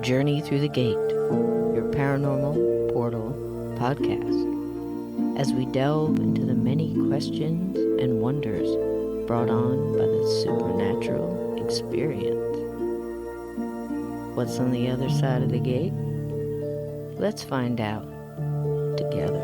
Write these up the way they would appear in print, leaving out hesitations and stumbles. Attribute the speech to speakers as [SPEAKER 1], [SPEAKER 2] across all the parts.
[SPEAKER 1] Journey Through the Gate, your paranormal portal podcast, as we delve into the many questions and wonders brought on by the supernatural experience. What's on the other side of the gate? Let's find out together.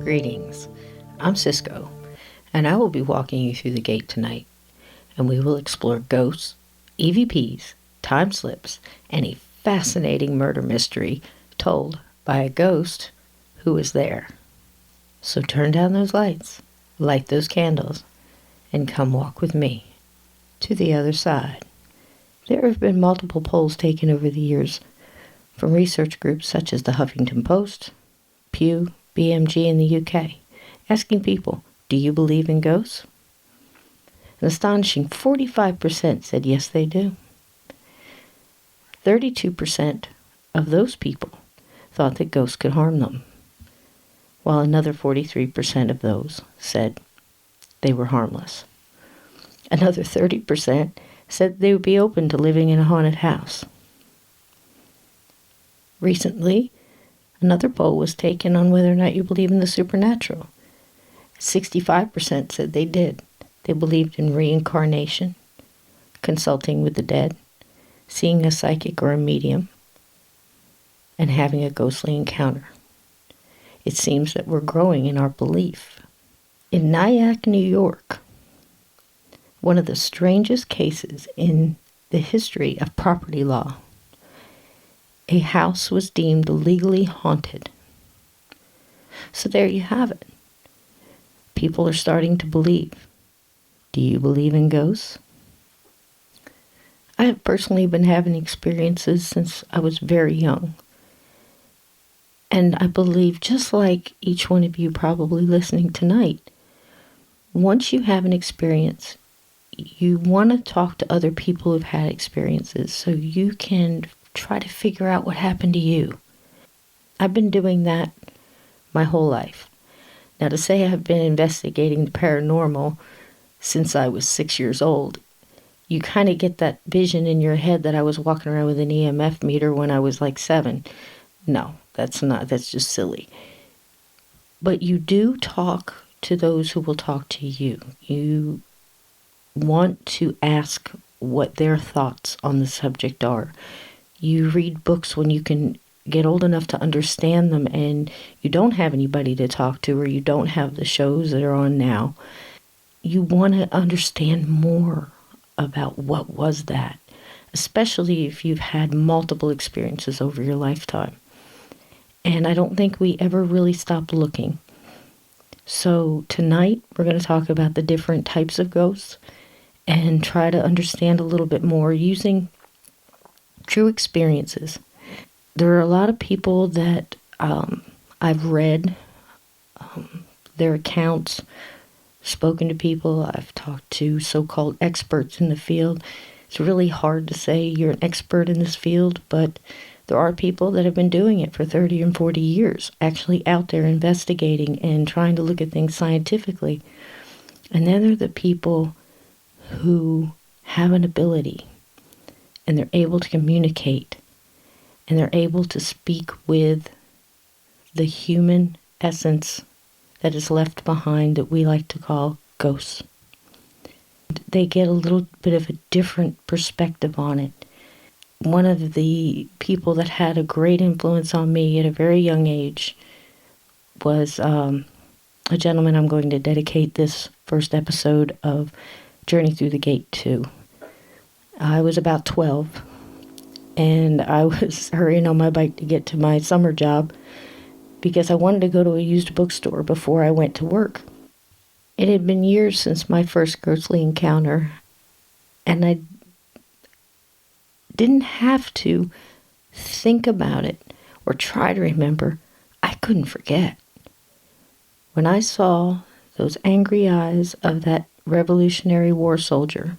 [SPEAKER 1] Greetings, I'm Cisco, and I will be walking you through the gate tonight, and we will explore ghosts, EVPs, time slips, and a fascinating murder mystery told by a ghost who was there. So turn down those lights, light those candles, and come walk with me to the other side. There have been multiple polls taken over the years from research groups such as the Huffington Post, Pew, BMG in the UK, asking people, do you believe in ghosts? An astonishing 45% said yes, they do. 32% of those people thought that ghosts could harm them, while another 43% of those said they were harmless. Another 30% said they would be open to living in a haunted house. Recently, another poll was taken on whether or not you believe in the supernatural. 65% said they did. They believed in reincarnation, consulting with the dead, seeing a psychic or a medium, and having a ghostly encounter. It seems that we're growing in our belief. In Nyack, New York, one of the strangest cases in the history of property law, a house was deemed legally haunted. So there you have it. People are starting to believe. Do you believe in ghosts? I have personally been having experiences since I was very young. And I believe, just like each one of you probably listening tonight, once you have an experience, you want to talk to other people who've had experiences so you can try to figure out what happened to you. I've been doing that my whole life. Now, to say I've been investigating the paranormal since I was 6 years old, you kind of get that vision in your head that I was walking around with an EMF meter when I was like 7. No, that's just silly. But you do talk to those who will talk to you. You want to ask what their thoughts on the subject are. You read books when you can get old enough to understand them and you don't have anybody to talk to, or you don't have the shows that are on now. You want to understand more about what was that, especially if you've had multiple experiences over your lifetime. And I don't think we ever really stop looking. So tonight we're going to talk about the different types of ghosts and try to understand a little bit more using true experiences. There are a lot of people that I've read their accounts, spoken to people. I've talked to so-called experts in the field. It's really hard to say you're an expert in this field, but there are people that have been doing it for 30 and 40 years, actually out there investigating and trying to look at things scientifically. And then there are the people who have an ability, and they're able to communicate, and they're able to speak with the human essence that is left behind that we like to call ghosts. They get a little bit of a different perspective on it. One of the people that had a great influence on me at a very young age was a gentleman I'm going to dedicate this first episode of Journey Through the Gate to. I was about 12, and I was hurrying on my bike to get to my summer job because I wanted to go to a used bookstore before I went to work. It had been years since my first ghostly encounter, and I didn't have to think about it or try to remember. I couldn't forget. When I saw those angry eyes of that Revolutionary War soldier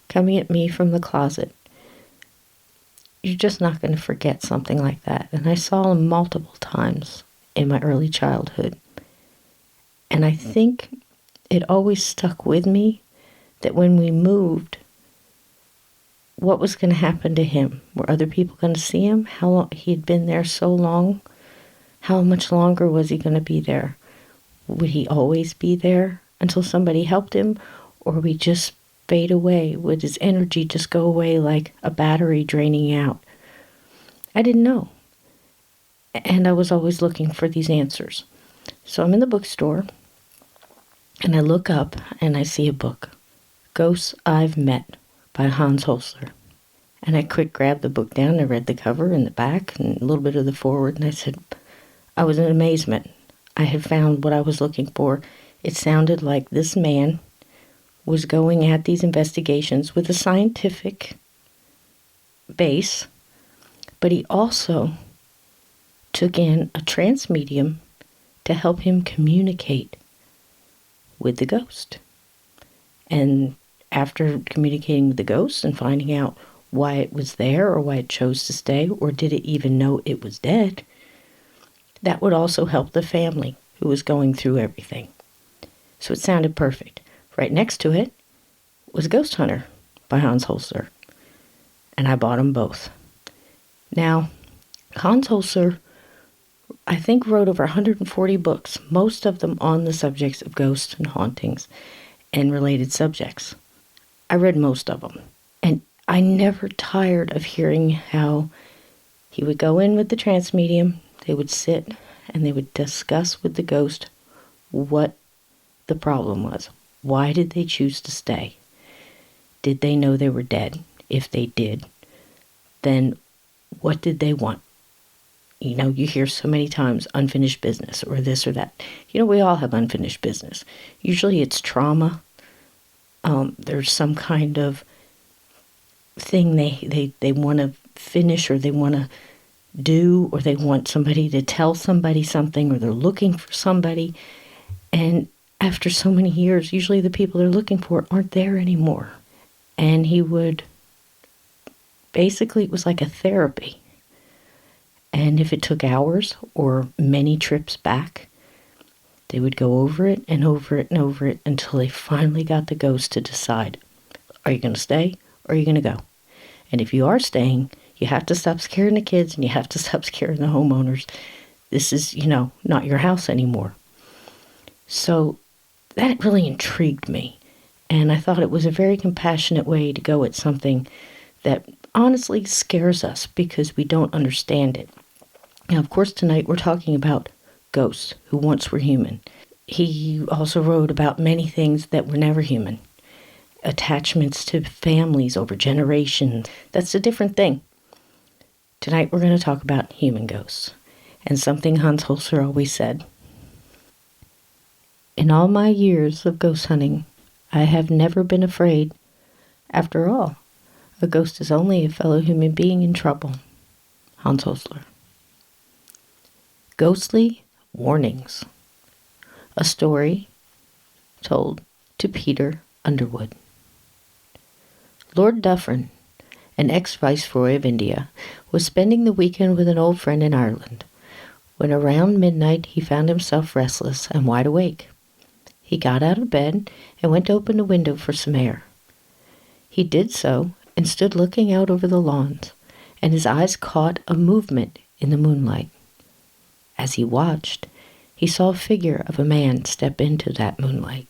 [SPEAKER 1] coming at me from the closet, you're just not going to forget something like that. And I saw him multiple times in my early childhood. And I think it always stuck with me that when we moved, what was going to happen to him? Were other people going to see him? How long he had been there so long? How much longer was he going to be there? Would he always be there until somebody helped him? Or would he just fade away? Would his energy just go away like a battery draining out? I didn't know. And I was always looking for these answers. So I'm in the bookstore, and I look up, and I see a book, Ghosts I've Met by Hans Holzer. And I quick grabbed the book down, and I read the cover and the back and a little bit of the foreword, and I was in amazement. I had found what I was looking for. It sounded like this man was going at these investigations with a scientific base, but he also took in a trance medium to help him communicate with the ghost. And after communicating with the ghost and finding out why it was there or why it chose to stay, or did it even know it was dead, that would also help the family who was going through everything. So it sounded perfect. Right next to it was Ghost Hunter by Hans Holzer, and I bought them both. Now, Hans Holzer, I think, wrote over 140 books, most of them on the subjects of ghosts and hauntings and related subjects. I read most of them, and I never tired of hearing how he would go in with the trance medium, they would sit, and they would discuss with the ghost what the problem was. Why did they choose to stay? Did they know they were dead? If they did, then what did they want? You know, you hear so many times unfinished business or this or that. You know, we all have unfinished business. Usually it's trauma. There's some kind of thing they want to finish, or they want to do, or they want somebody to tell somebody something, or they're looking for somebody. And after so many years, usually the people they're looking for aren't there anymore. And he would, basically, it was like a therapy. And if it took hours or many trips back, they would go over it and over it and over it until they finally got the ghost to decide, are you going to stay or are you going to go? And if you are staying, you have to stop scaring the kids and you have to stop scaring the homeowners. This is, not your house anymore. So that really intrigued me. And I thought it was a very compassionate way to go at something that honestly scares us because we don't understand it. Now, of course, tonight we're talking about ghosts who once were human. He also wrote about many things that were never human. Attachments to families over generations. That's a different thing. Tonight we're going to talk about human ghosts. And something Hans Holzer always said. In all my years of ghost hunting, I have never been afraid. After all, a ghost is only a fellow human being in trouble. Hans Holzer. Ghostly Warnings. A story told to Peter Underwood. Lord Dufferin, an ex-viceroy of India, was spending the weekend with an old friend in Ireland, when around midnight he found himself restless and wide awake. He got out of bed and went to open the window for some air. He did so and stood looking out over the lawns, and his eyes caught a movement in the moonlight. As he watched, he saw a figure of a man step into that moonlight.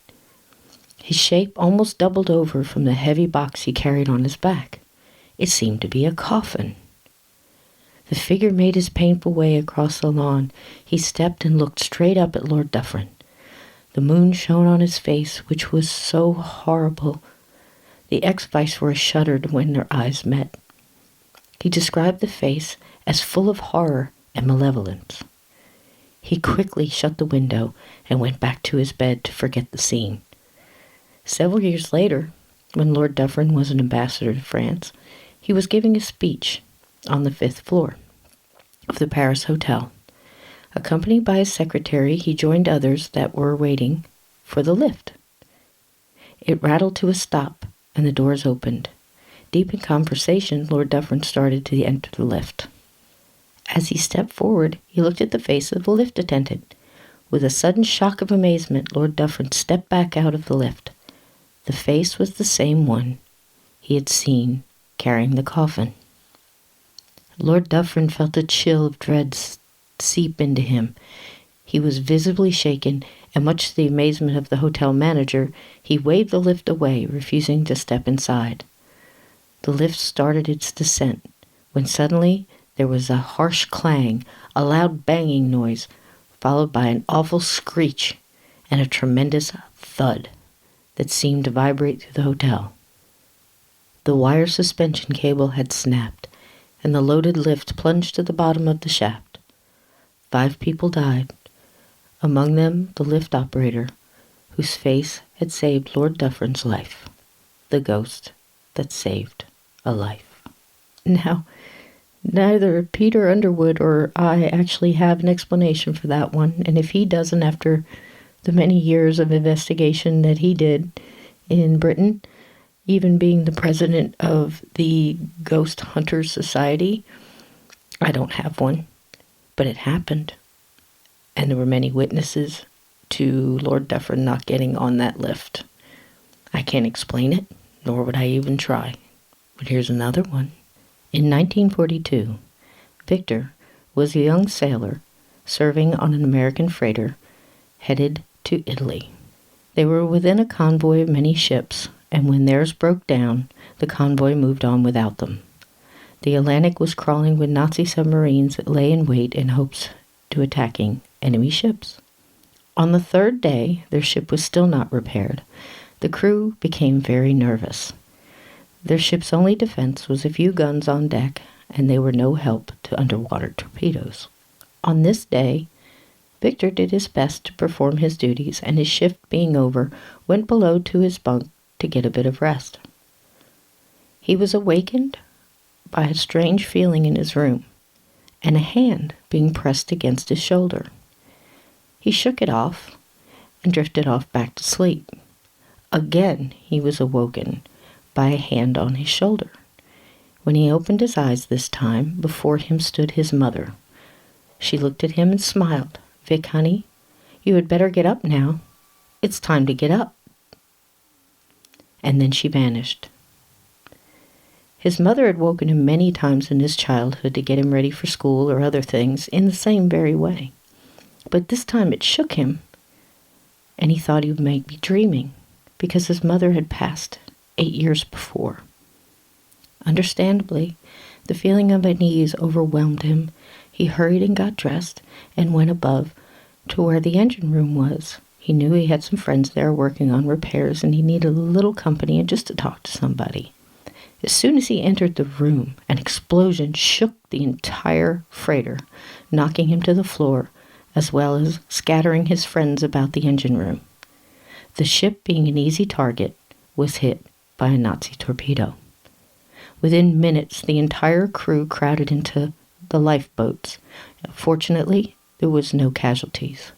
[SPEAKER 1] His shape almost doubled over from the heavy box he carried on his back. It seemed to be a coffin. The figure made his painful way across the lawn. He stepped and looked straight up at Lord Dufferin. The moon shone on his face, which was so horrible. The ex-viceroy shuddered when their eyes met. He described the face as full of horror and malevolence. He quickly shut the window and went back to his bed to forget the scene. Several years later, when Lord Dufferin was an ambassador to France, he was giving a speech on the 5th floor of the Paris Hotel. Accompanied by his secretary, he joined others that were waiting for the lift. It rattled to a stop, and the doors opened. Deep in conversation, Lord Dufferin started to enter the lift. As he stepped forward, he looked at the face of the lift attendant. With a sudden shock of amazement, Lord Dufferin stepped back out of the lift. The face was the same one he had seen carrying the coffin. Lord Dufferin felt a chill of dread seep into him. He was visibly shaken, and much to the amazement of the hotel manager, he waved the lift away, refusing to step inside. The lift started its descent, when suddenly there was a harsh clang, a loud banging noise, followed by an awful screech and a tremendous thud that seemed to vibrate through the hotel. The wire suspension cable had snapped, and the loaded lift plunged to the bottom of the shaft. 5 people died, among them the lift operator, whose face had saved Lord Dufferin's life, the ghost that saved a life. Now, neither Peter Underwood or I actually have an explanation for that one, and if he doesn't, after the many years of investigation that he did in Britain, even being the president of the Ghost Hunters Society, I don't have one, but it happened. And there were many witnesses to Lord Dufferin not getting on that lift. I can't explain it, nor would I even try. But here's another one. In 1942, Victor was a young sailor serving on an American freighter headed to Italy. They were within a convoy of many ships, and when theirs broke down, the convoy moved on without them. The Atlantic was crawling with Nazi submarines that lay in wait in hopes to attacking enemy ships. On the 3rd day, their ship was still not repaired. The crew became very nervous. Their ship's only defense was a few guns on deck, and they were no help to underwater torpedoes. On this day, Victor did his best to perform his duties, and his shift being over, went below to his bunk to get a bit of rest. He was awakened by a strange feeling in his room, and a hand being pressed against his shoulder. He shook it off and drifted off back to sleep. Again he was awoken by a hand on his shoulder. When he opened his eyes this time, before him stood his mother. She looked at him and smiled. "Vic, honey, you had better get up now. It's time to get up." And then she vanished. His mother had woken him many times in his childhood to get him ready for school or other things in the same very way. But this time it shook him, and he thought he might be dreaming, because his mother had passed 8 years before. Understandably, the feeling of unease overwhelmed him. He hurried and got dressed and went above to where the engine room was. He knew he had some friends there working on repairs, and he needed a little company and just to talk to somebody. As soon as he entered the room, an explosion shook the entire freighter, knocking him to the floor, as well as scattering his friends about the engine room. The ship, being an easy target, was hit by a Nazi torpedo. Within minutes, the entire crew crowded into the lifeboats. Fortunately, there was no casualties.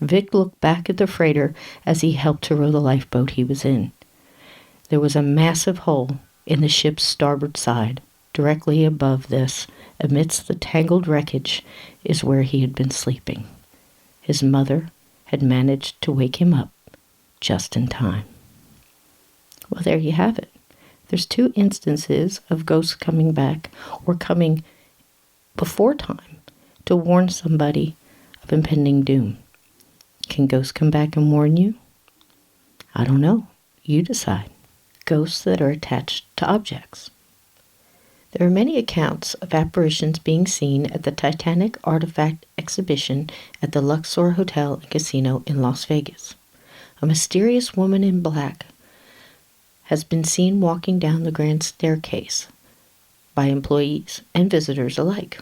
[SPEAKER 1] Vic looked back at the freighter as he helped to row the lifeboat he was in. There was a massive hole in the ship's starboard side. Directly above this, amidst the tangled wreckage, is where he had been sleeping. His mother had managed to wake him up just in time. Well, there you have it. There's 2 instances of ghosts coming back or coming before time to warn somebody of impending doom. Can ghosts come back and warn you? I don't know. You decide. Ghosts that are attached to objects. There are many accounts of apparitions being seen at the Titanic Artifact Exhibition at the Luxor Hotel and Casino in Las Vegas. A mysterious woman in black has been seen walking down the grand staircase by employees and visitors alike.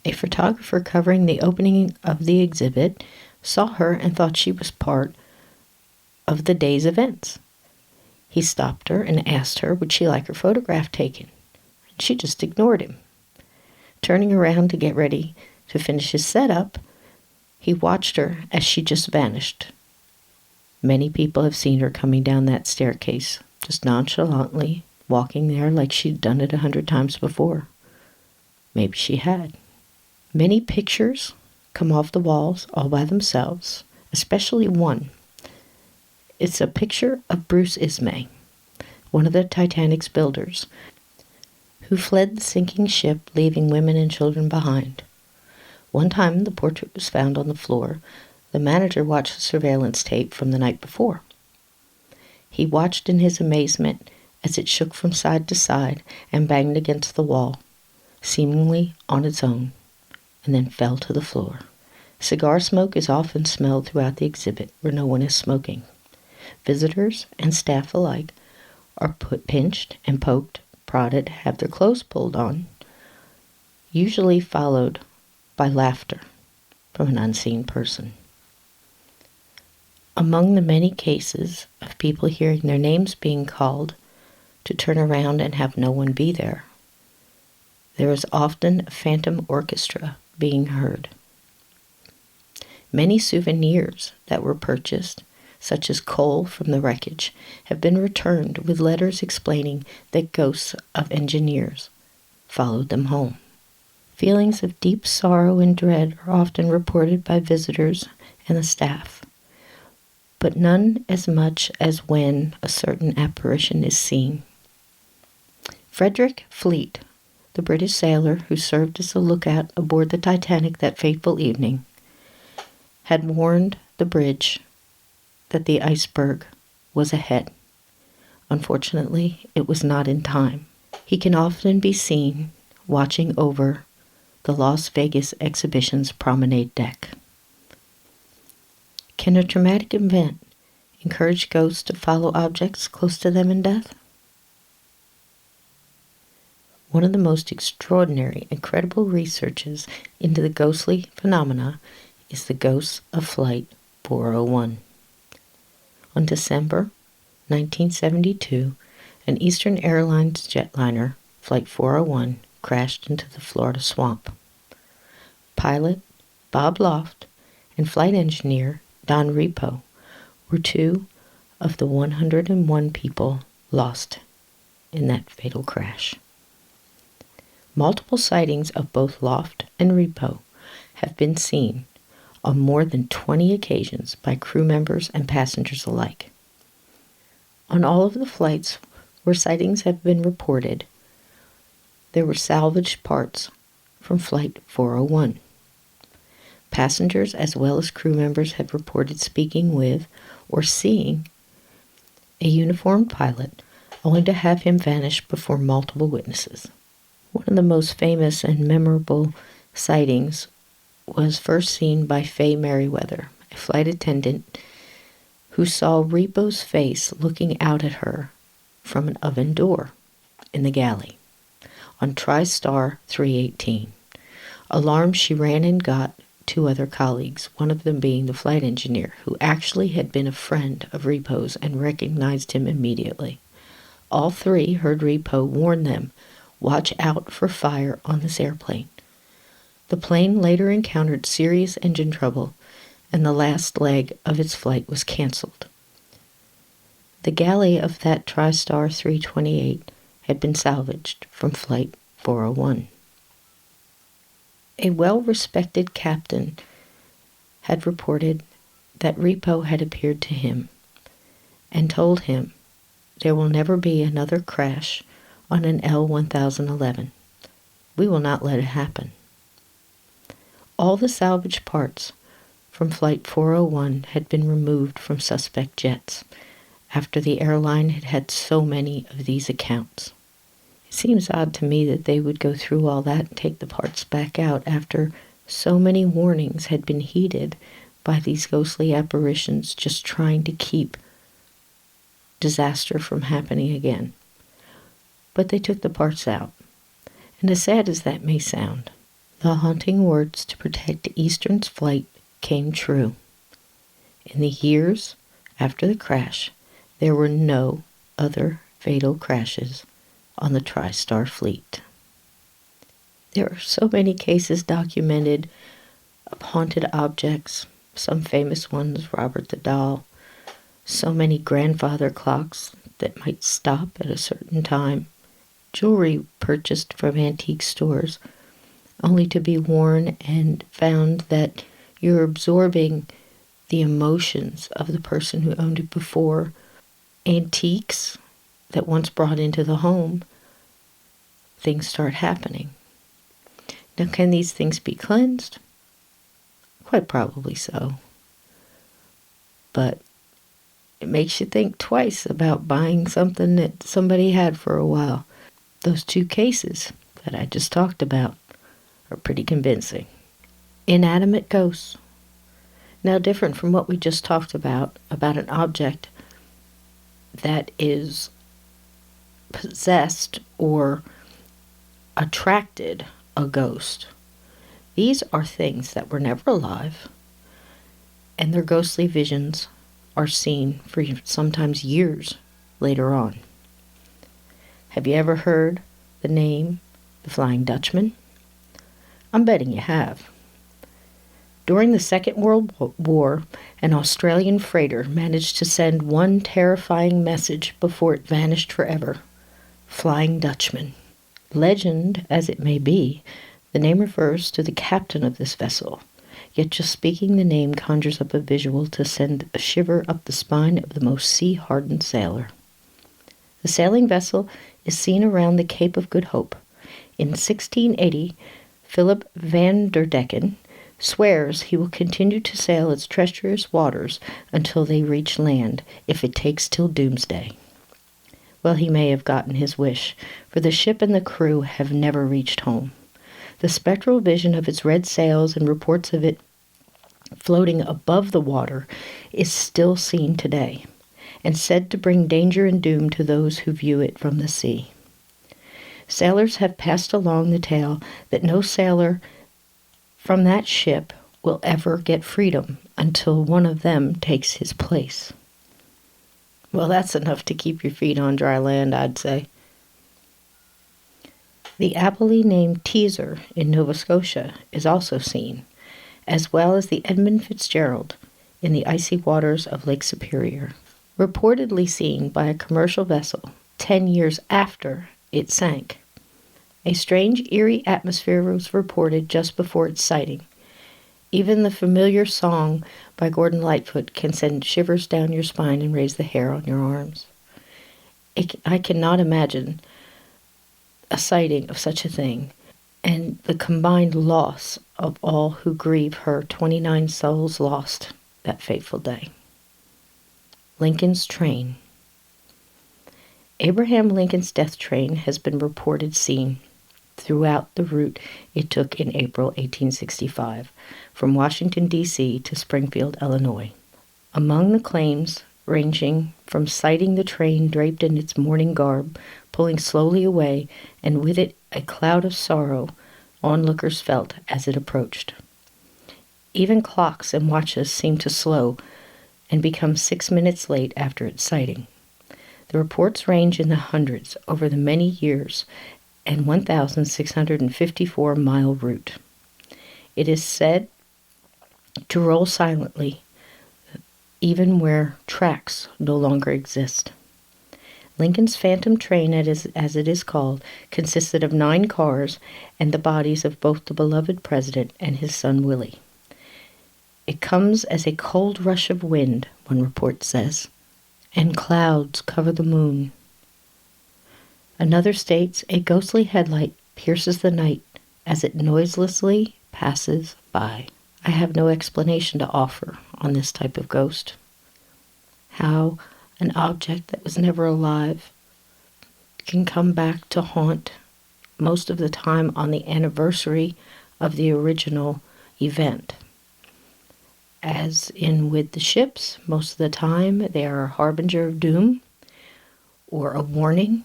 [SPEAKER 1] A photographer covering the opening of the exhibit saw her and thought she was part of the day's events. He stopped her and asked her would she like her photograph taken. She just ignored him. Turning around to get ready To finish his setup, he watched her as she just vanished. Many people have seen her coming down that staircase, just nonchalantly, walking there like she'd done it 100 times before. Maybe she had. Many pictures come off the walls all by themselves, especially one. It's a picture of Bruce Ismay, one of the Titanic's builders, who fled the sinking ship, leaving women and children behind. One time the portrait was found on the floor. The manager watched the surveillance tape from the night before. He watched in his amazement as it shook from side to side and banged against the wall, seemingly on its own, and then fell to the floor. Cigar smoke is often smelled throughout the exhibit where no one is smoking. Visitors and staff alike are pinched and poked, prodded, have their clothes pulled on, usually followed by laughter from an unseen person. Among the many cases of people hearing their names being called to turn around and have no one be there, there is often a phantom orchestra being heard. Many souvenirs that were purchased, such as coal from the wreckage, have been returned with letters explaining that ghosts of engineers followed them home. Feelings of deep sorrow and dread are often reported by visitors and the staff, but none as much as when a certain apparition is seen. Frederick Fleet, the British sailor who served as a lookout aboard the Titanic that fateful evening, had warned the bridge that the iceberg was ahead. Unfortunately, it was not in time. He can often be seen watching over the Las Vegas exhibition's promenade deck. Can a traumatic event encourage ghosts to follow objects close to them in death? One of the most extraordinary and credible researches into the ghostly phenomena is the ghosts of Flight 401. On December 1972, an Eastern Airlines jetliner, Flight 401, crashed into the Florida swamp. Pilot Bob Loft and flight engineer Don Repo were two of the 101 people lost in that fatal crash. Multiple sightings of both Loft and Repo have been seen on more than 20 occasions by crew members and passengers alike. On all of the flights where sightings have been reported, there were salvaged parts from Flight 401. Passengers as well as crew members have reported speaking with or seeing a uniformed pilot, only to have him vanish before multiple witnesses. One of the most famous and memorable sightings was first seen by Faye Merriweather, a flight attendant who saw Repo's face looking out at her from an oven door in the galley on TriStar 318. Alarmed, she ran and got two other colleagues, one of them being the flight engineer, who actually had been a friend of Repo's and recognized him immediately. All three heard Repo warn them, "Watch out for fire on this airplane." The plane later encountered serious engine trouble, and the last leg of its flight was canceled. The galley of that TriStar 328 had been salvaged from Flight 401. A well-respected captain had reported that Repo had appeared to him and told him there will never be another crash on an L-1011. We will not let it happen. All the salvaged parts from Flight 401 had been removed from suspect jets after the airline had had so many of these accounts. It seems odd to me that they would go through all that and take the parts back out after so many warnings had been heeded by these ghostly apparitions just trying to keep disaster from happening again. But they took the parts out. And as sad as that may sound, the haunting words to protect Eastern's flight came true. In the years after the crash, there were no other fatal crashes on the TriStar fleet. There are so many cases documented of haunted objects, some famous ones, Robert the Doll, so many grandfather clocks that might stop at a certain time, jewelry purchased from antique stores, only to be worn and found that you're absorbing the emotions of the person who owned it before, antiques that once brought into the home, things start happening. Now, can these things be cleansed? Quite probably so. But it makes you think twice about buying something that somebody had for a while. Those two cases that I just talked about are pretty convincing. Inanimate ghosts. Now, different from what we just talked about an object that is possessed or attracted a ghost. These are things that were never alive, and their ghostly visions are seen for sometimes years later on. Have you ever heard the name the Flying Dutchman? I'm betting you have. During the Second World War, an Australian freighter managed to send one terrifying message before it vanished forever. Flying Dutchman. Legend as it may be, the name refers to the captain of this vessel, yet just speaking the name conjures up a visual to send a shiver up the spine of the most sea-hardened sailor. The sailing vessel is seen around the Cape of Good Hope. In 1680, Philip van der Decken swears he will continue to sail its treacherous waters until they reach land, if it takes till doomsday. Well, he may have gotten his wish, for the ship and the crew have never reached home. The spectral vision of its red sails and reports of it floating above the water is still seen today, and said to bring danger and doom to those who view it from the sea. Sailors have passed along the tale that no sailor from that ship will ever get freedom until one of them takes his place. Well, that's enough to keep your feet on dry land, I'd say. The aptly named Teaser in Nova Scotia is also seen, as well as the Edmund Fitzgerald in the icy waters of Lake Superior, reportedly seen by a commercial vessel 10 years after it sank. A strange, eerie atmosphere was reported just before its sighting. Even the familiar song by Gordon Lightfoot can send shivers down your spine and raise the hair on your arms. I cannot imagine a sighting of such a thing, and the combined loss of all who grieve her 29 souls lost that fateful day. Lincoln's train. Abraham Lincoln's death train has been reported seen throughout the route it took in April 1865 from Washington, D.C. to Springfield, Illinois. Among the claims ranging from sighting the train draped in its mourning garb, pulling slowly away, and with it a cloud of sorrow onlookers felt as it approached. Even clocks and watches seemed to slow and become 6 minutes late after its sighting. The reports range in the hundreds over the many years and 1,654-mile route. It is said to roll silently, even where tracks no longer exist. Lincoln's Phantom Train, as it is called, consisted of 9 cars and the bodies of both the beloved president and his son Willie. It comes as a cold rush of wind, one report says, and clouds cover the moon. Another states a ghostly headlight pierces the night as it noiselessly passes by. I have no explanation to offer on this type of ghost. How an object that was never alive can come back to haunt, most of the time on the anniversary of the original event. As in with the ships, most of the time they are a harbinger of doom or a warning.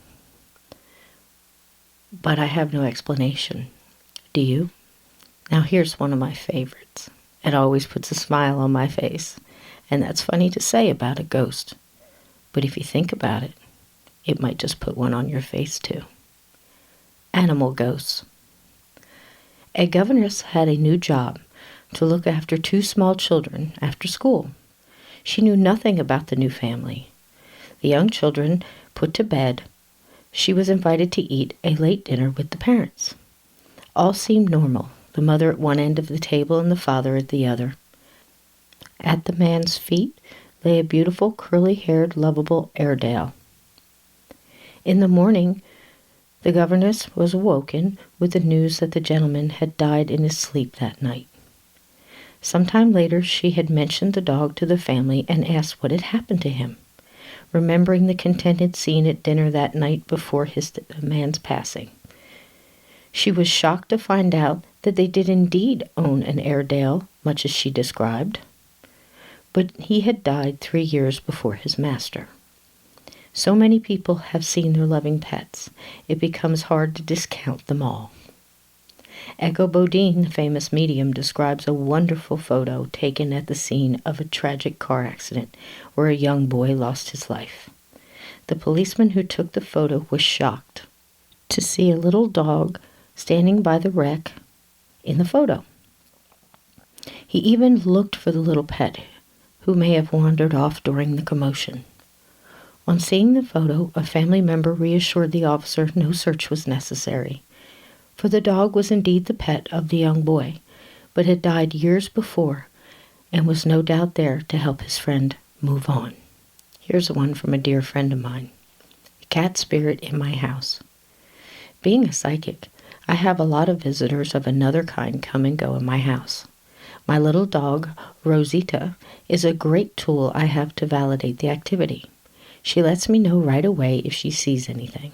[SPEAKER 1] But I have no explanation. Do you? Now here's one of my favorites. It always puts a smile on my face. And that's funny to say about a ghost. But if you think about it, it might just put one on your face too. Animal ghosts. A governess had a new job to look after 2 small children after school. She knew nothing about the new family. The young children put to bed, she was invited to eat a late dinner with the parents. All seemed normal, the mother at one end of the table and the father at the other. At the man's feet lay a beautiful, curly-haired, lovable Airedale. In the morning, the governess was awoken with the news that the gentleman had died in his sleep that night. Some time later, she had mentioned the dog to the family and asked what had happened to him, remembering the contented scene at dinner that night before the man's passing. She was shocked to find out that they did indeed own an Airedale, much as she described, but he had died 3 years before his master. So many people have seen their loving pets, it becomes hard to discount them all. Echo Bodine, the famous medium, describes a wonderful photo taken at the scene of a tragic car accident where a young boy lost his life. The policeman who took the photo was shocked to see a little dog standing by the wreck in the photo. He even looked for the little pet, who may have wandered off during the commotion. On seeing the photo, a family member reassured the officer no search was necessary, for the dog was indeed the pet of the young boy, but had died years before and was no doubt there to help his friend move on. Here's one from a dear friend of mine. Cat spirit in my house. Being a psychic, I have a lot of visitors of another kind come and go in my house. My little dog, Rosita, is a great tool I have to validate the activity. She lets me know right away if she sees anything.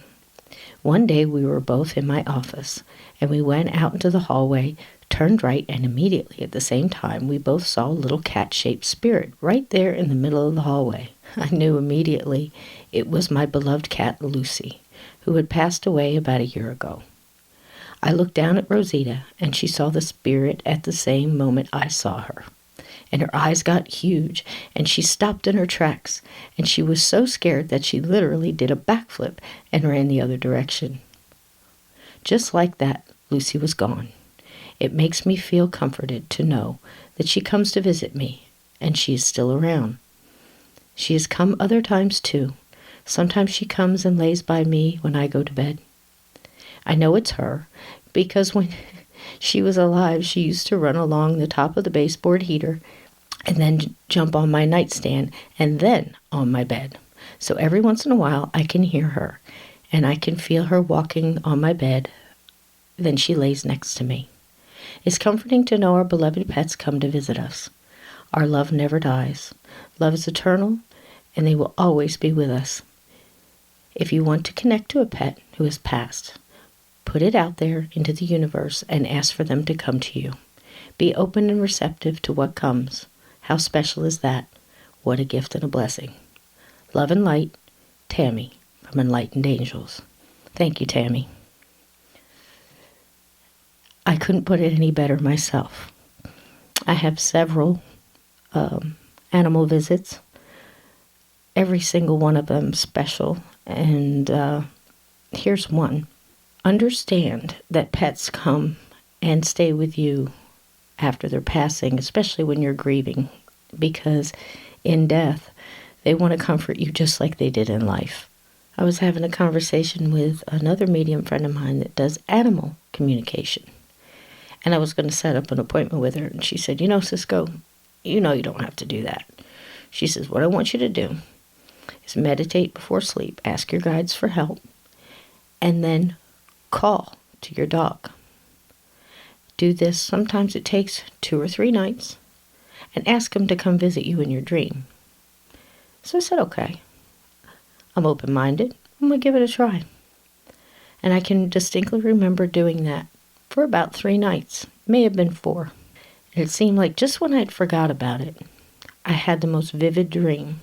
[SPEAKER 1] One day we were both in my office, and we went out into the hallway, turned right, and immediately at the same time we both saw a little cat-shaped spirit right there in the middle of the hallway. I knew immediately it was my beloved cat Lucy, who had passed away about a year ago. I looked down at Rosita, and she saw the spirit at the same moment I saw her. And her eyes got huge, and she stopped in her tracks, and she was so scared that she literally did a backflip and ran the other direction. Just like that, Lucy was gone. It makes me feel comforted to know that she comes to visit me, and she is still around. She has come other times too. Sometimes she comes and lays by me when I go to bed. I know it's her, because when she was alive, she used to run along the top of the baseboard heater and then jump on my nightstand and then on my bed. So every once in a while I can hear her, and I can feel her walking on my bed. Then she lays next to me. It's comforting to know our beloved pets come to visit us. Our love never dies. Love is eternal, and they will always be with us. If you want to connect to a pet who has passed, put it out there into the universe and ask for them to come to you. Be open and receptive to what comes. How special is that? What a gift and a blessing. Love and light, Tammy from Enlightened Angels. Thank you, Tammy. I couldn't put it any better myself. I have several animal visits. Every single one of them special. And here's one. Understand that pets come and stay with you after their passing, especially when you're grieving, because in death, they want to comfort you just like they did in life. I was having a conversation with another medium friend of mine that does animal communication, and I was going to set up an appointment with her, and she said, Cisco, you don't have to do that. She says, what I want you to do is meditate before sleep, ask your guides for help, and then call to your dog. Do this. Sometimes it takes 2 or 3 nights, and ask him to come visit you in your dream. So I said, okay. I'm open-minded. I'm going to give it a try. And I can distinctly remember doing that for about 3 nights. May have been 4. And it seemed like just when I'd forgot about it, I had the most vivid dream.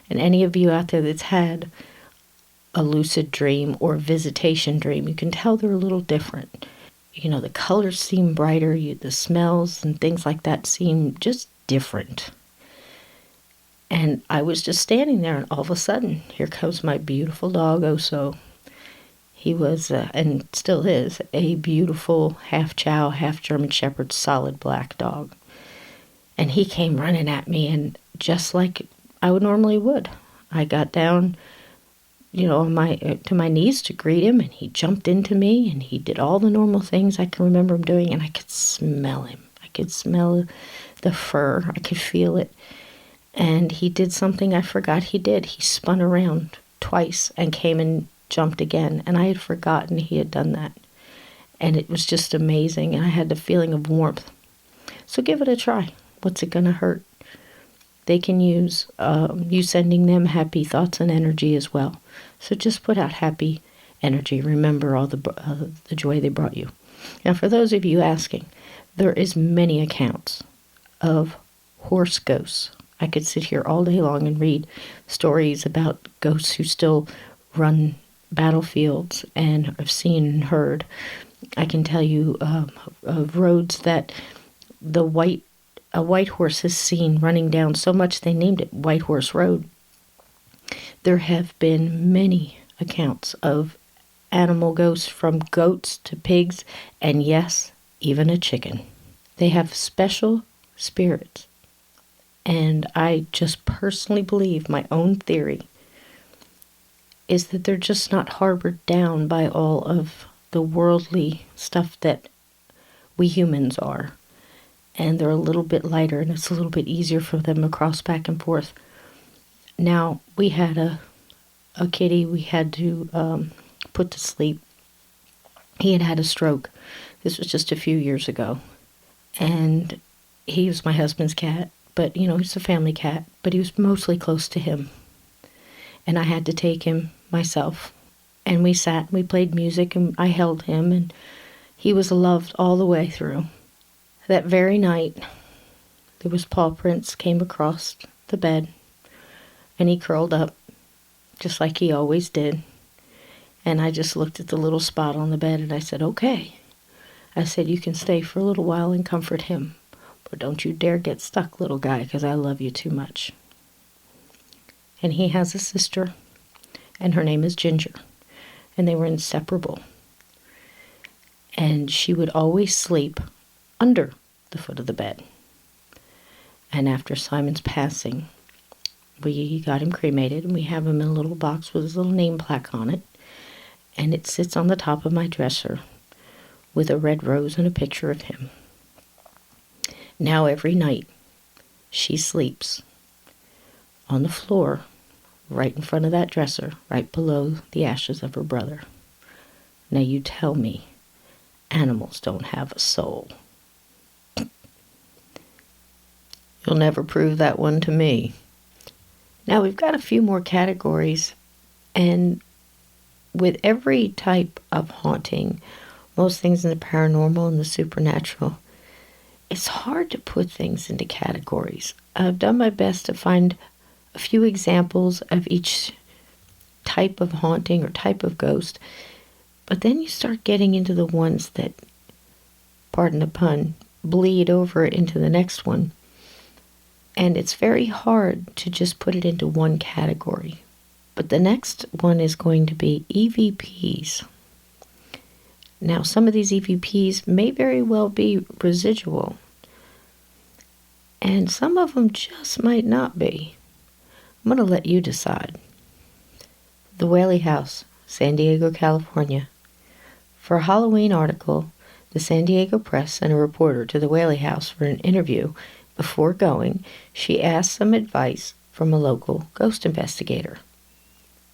[SPEAKER 1] And any of you out there that's had a lucid dream or visitation dream, you can tell they're a little different. The colors seem brighter, the smells and things like that seem just different. And I was just standing there, and all of a sudden, here comes my beautiful dog, Oso. He was, and still is, a beautiful half Chow, half German Shepherd, solid black dog. And he came running at me, and just like I would normally would, I got down, on my to my knees to greet him, and he jumped into me, and he did all the normal things I can remember him doing, and I could smell him. I could smell the fur. I could feel it. And he did something I forgot he did. He spun around twice and came and jumped again, and I had forgotten he had done that. And it was just amazing, and I had the feeling of warmth. So give it a try. What's it going to hurt? They can use you sending them happy thoughts and energy as well. So just put out happy energy. Remember all the joy they brought you. Now, for those of you asking, there is many accounts of horse ghosts. I could sit here all day long and read stories about ghosts who still run battlefields and have seen and heard. I can tell you of roads that a white horse has seen running down so much they named it White Horse Road. There have been many accounts of animal ghosts, from goats to pigs, and yes, even a chicken. They have special spirits. And I just personally believe, my own theory is that they're just not harbored down by all of the worldly stuff that we humans are. And they're a little bit lighter, and it's a little bit easier for them to cross back and forth. Now, we had a kitty we had to put to sleep. He had had a stroke. This was just a few years ago. And he was my husband's cat. But, he's a family cat, but he was mostly close to him. And I had to take him myself. And we sat and we played music, and I held him, and he was loved all the way through. That very night, there was paw prints came across the bed, and he curled up, just like he always did. And I just looked at the little spot on the bed, and I said, okay. I said, you can stay for a little while and comfort him. But don't you dare get stuck, little guy, because I love you too much. And he has a sister, and her name is Ginger. And they were inseparable. And she would always sleep under the foot of the bed. And after Simon's passing, we got him cremated, and we have him in a little box with his little name plaque on it. And it sits on the top of my dresser with a red rose and a picture of him. Now every night, she sleeps on the floor right in front of that dresser, right below the ashes of her brother. Now you tell me animals don't have a soul. You'll never prove that one to me. Now we've got a few more categories, and with every type of haunting, most things in the paranormal and the supernatural, it's hard to put things into categories. I've done my best to find a few examples of each type of haunting or type of ghost, but then you start getting into the ones that, pardon the pun, bleed over into the next one. And it's very hard to just put it into one category. But the next one is going to be EVPs. Now, some of these EVPs may very well be residual, and some of them just might not be. I'm going to let you decide. The Whaley House, San Diego, California. For a Halloween article, the San Diego Press sent a reporter to the Whaley House for an interview. Before going, she asked some advice from a local ghost investigator.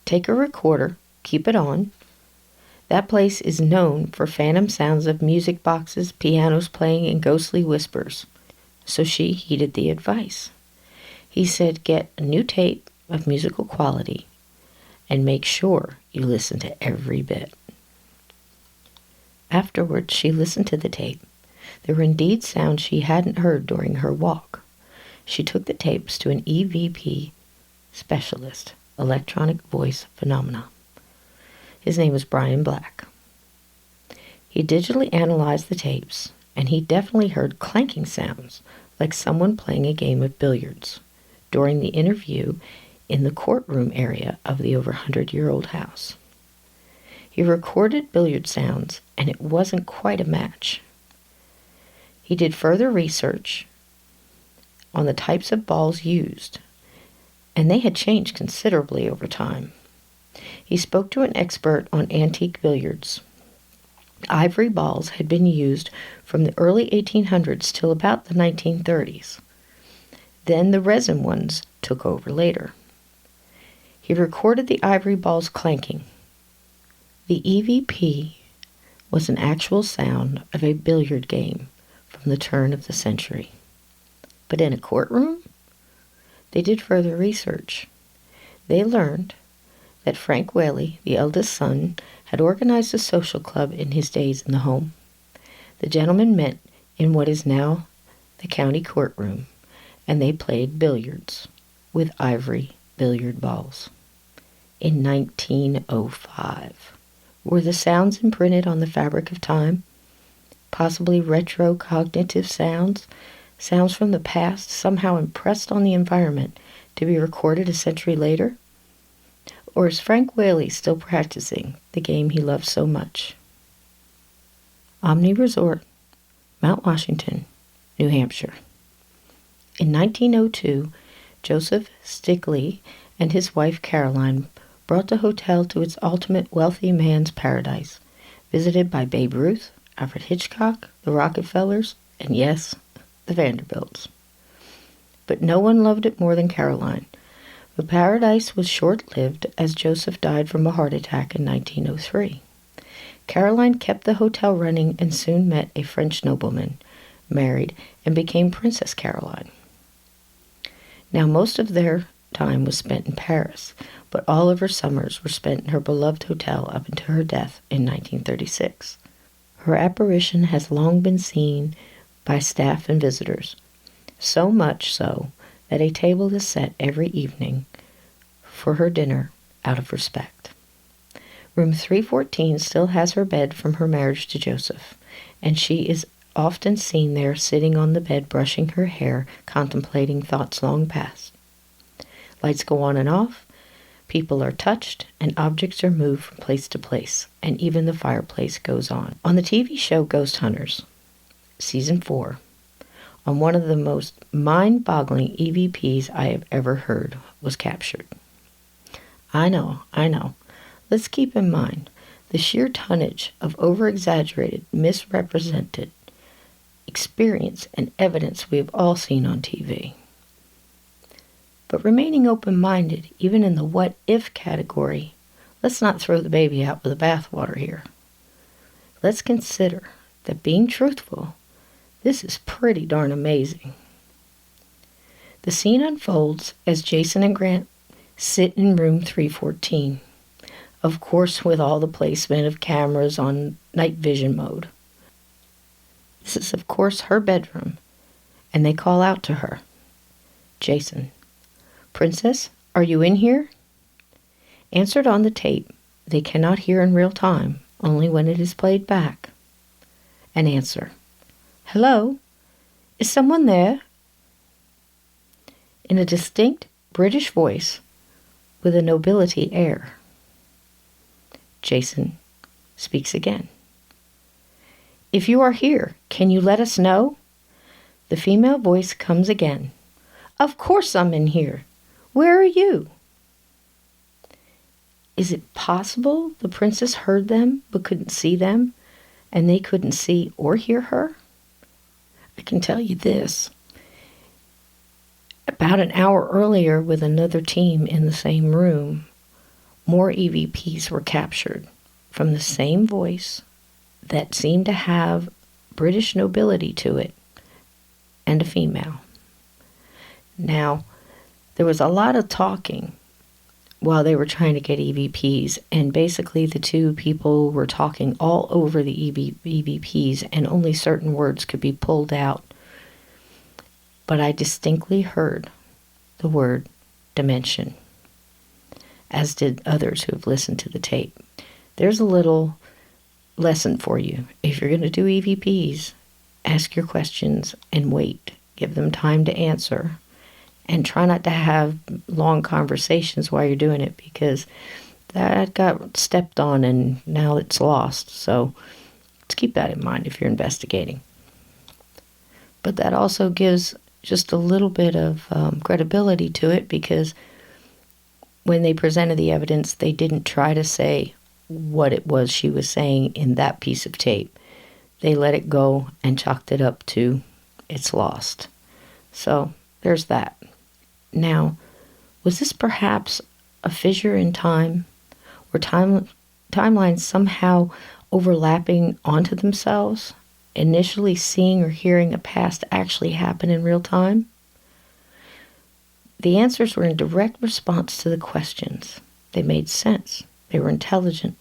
[SPEAKER 1] Take a recorder, keep it on. That place is known for phantom sounds of music boxes, pianos playing, and ghostly whispers. So she heeded the advice. He said, get a new tape of musical quality and make sure you listen to every bit. Afterwards, she listened to the tape. There were indeed sounds she hadn't heard during her walk. She took the tapes to an EVP specialist, electronic voice phenomena. His name was Brian Black. He digitally analyzed the tapes, and he definitely heard clanking sounds like someone playing a game of billiards during the interview in the courtroom area of the over 100-year-old house. He He recorded billiard sounds, and it wasn't quite a match. He did further research on the types of balls used, and they had changed considerably over time. He spoke to an expert on antique billiards. Ivory balls had been used from the early 1800s till about the 1930s. Then the resin ones took over later. He recorded the ivory balls clanking. The EVP was an actual sound of a billiard game from the turn of the century. But in a courtroom? They did further research. They learned that Frank Whaley, the eldest son, had organized a social club in his days in the home. The gentlemen met in what is now the county courtroom, and they played billiards with ivory billiard balls. In 1905, were the sounds imprinted on the fabric of time? Possibly retrocognitive sounds, sounds from the past somehow impressed on the environment to be recorded a century later? Or is Frank Whaley still practicing the game he loved so much? Omni Resort, Mount Washington, New Hampshire. In 1902, Joseph Stickley and his wife Caroline brought the hotel to its ultimate wealthy man's paradise, visited by Babe Ruth, Alfred Hitchcock, the Rockefellers, and yes, the Vanderbilts. But no one loved it more than Caroline. The paradise was short-lived as Joseph died from a heart attack in 1903. Caroline kept the hotel running and soon met a French nobleman, married, and became Princess Caroline. Now most of their time was spent in Paris, but all of her summers were spent in her beloved hotel up until her death in 1936. Her apparition has long been seen by staff and visitors, so much so that a table is set every evening for her dinner out of respect. Room 314 still has her bed from her marriage to Joseph, and she is often seen there sitting on the bed brushing her hair, contemplating thoughts long past. Lights go on and off, people are touched, and objects are moved from place to place, and even the fireplace goes on. On the TV show Ghost Hunters, Season 4, on one of the most mind-boggling EVPs I have ever heard was captured. I know. Let's keep in mind the sheer tonnage of over-exaggerated, misrepresented experience and evidence we have all seen on TV. But remaining open-minded, even in the what-if category, let's not throw the baby out with the bathwater here. Let's consider that being truthful, this is pretty darn amazing. The scene unfolds as Jason and Grant sit in room 314, of course with all the placement of cameras on night vision mode. This is of course her bedroom, and they call out to her. Jason, Princess, are you in here? Answered on the tape, they cannot hear in real time, only when it is played back. An answer. Hello? Is someone there? In a distinct British voice with a nobility air. Jason speaks again. If you are here, can you let us know? The female voice comes again. Of course I'm in here. Where are you? Is it possible the princess heard them but couldn't see them, and they couldn't see or hear her? I can tell you this. About an hour earlier, with another team in the same room, more EVPs were captured from the same voice that seemed to have British nobility to it, and a female. Now, there was a lot of talking while they were trying to get EVPs, and basically the two people were talking all over the EVPs, and only certain words could be pulled out. But I distinctly heard the word dimension, as did others who have listened to the tape. There's a little lesson for you. If you're going to do EVPs, ask your questions and wait. Give them time to answer. And try not to have long conversations while you're doing it, because that got stepped on and now it's lost. So let's keep that in mind if you're investigating. But that also gives just a little bit of credibility to it, because when they presented the evidence, they didn't try to say what it was she was saying in that piece of tape. They let it go and chalked it up to it's lost. So there's that. Now, was this perhaps a fissure in time, or timelines somehow overlapping onto themselves, initially seeing or hearing a past actually happen in real time? The answers were in direct response to the questions. They made sense. They were intelligent.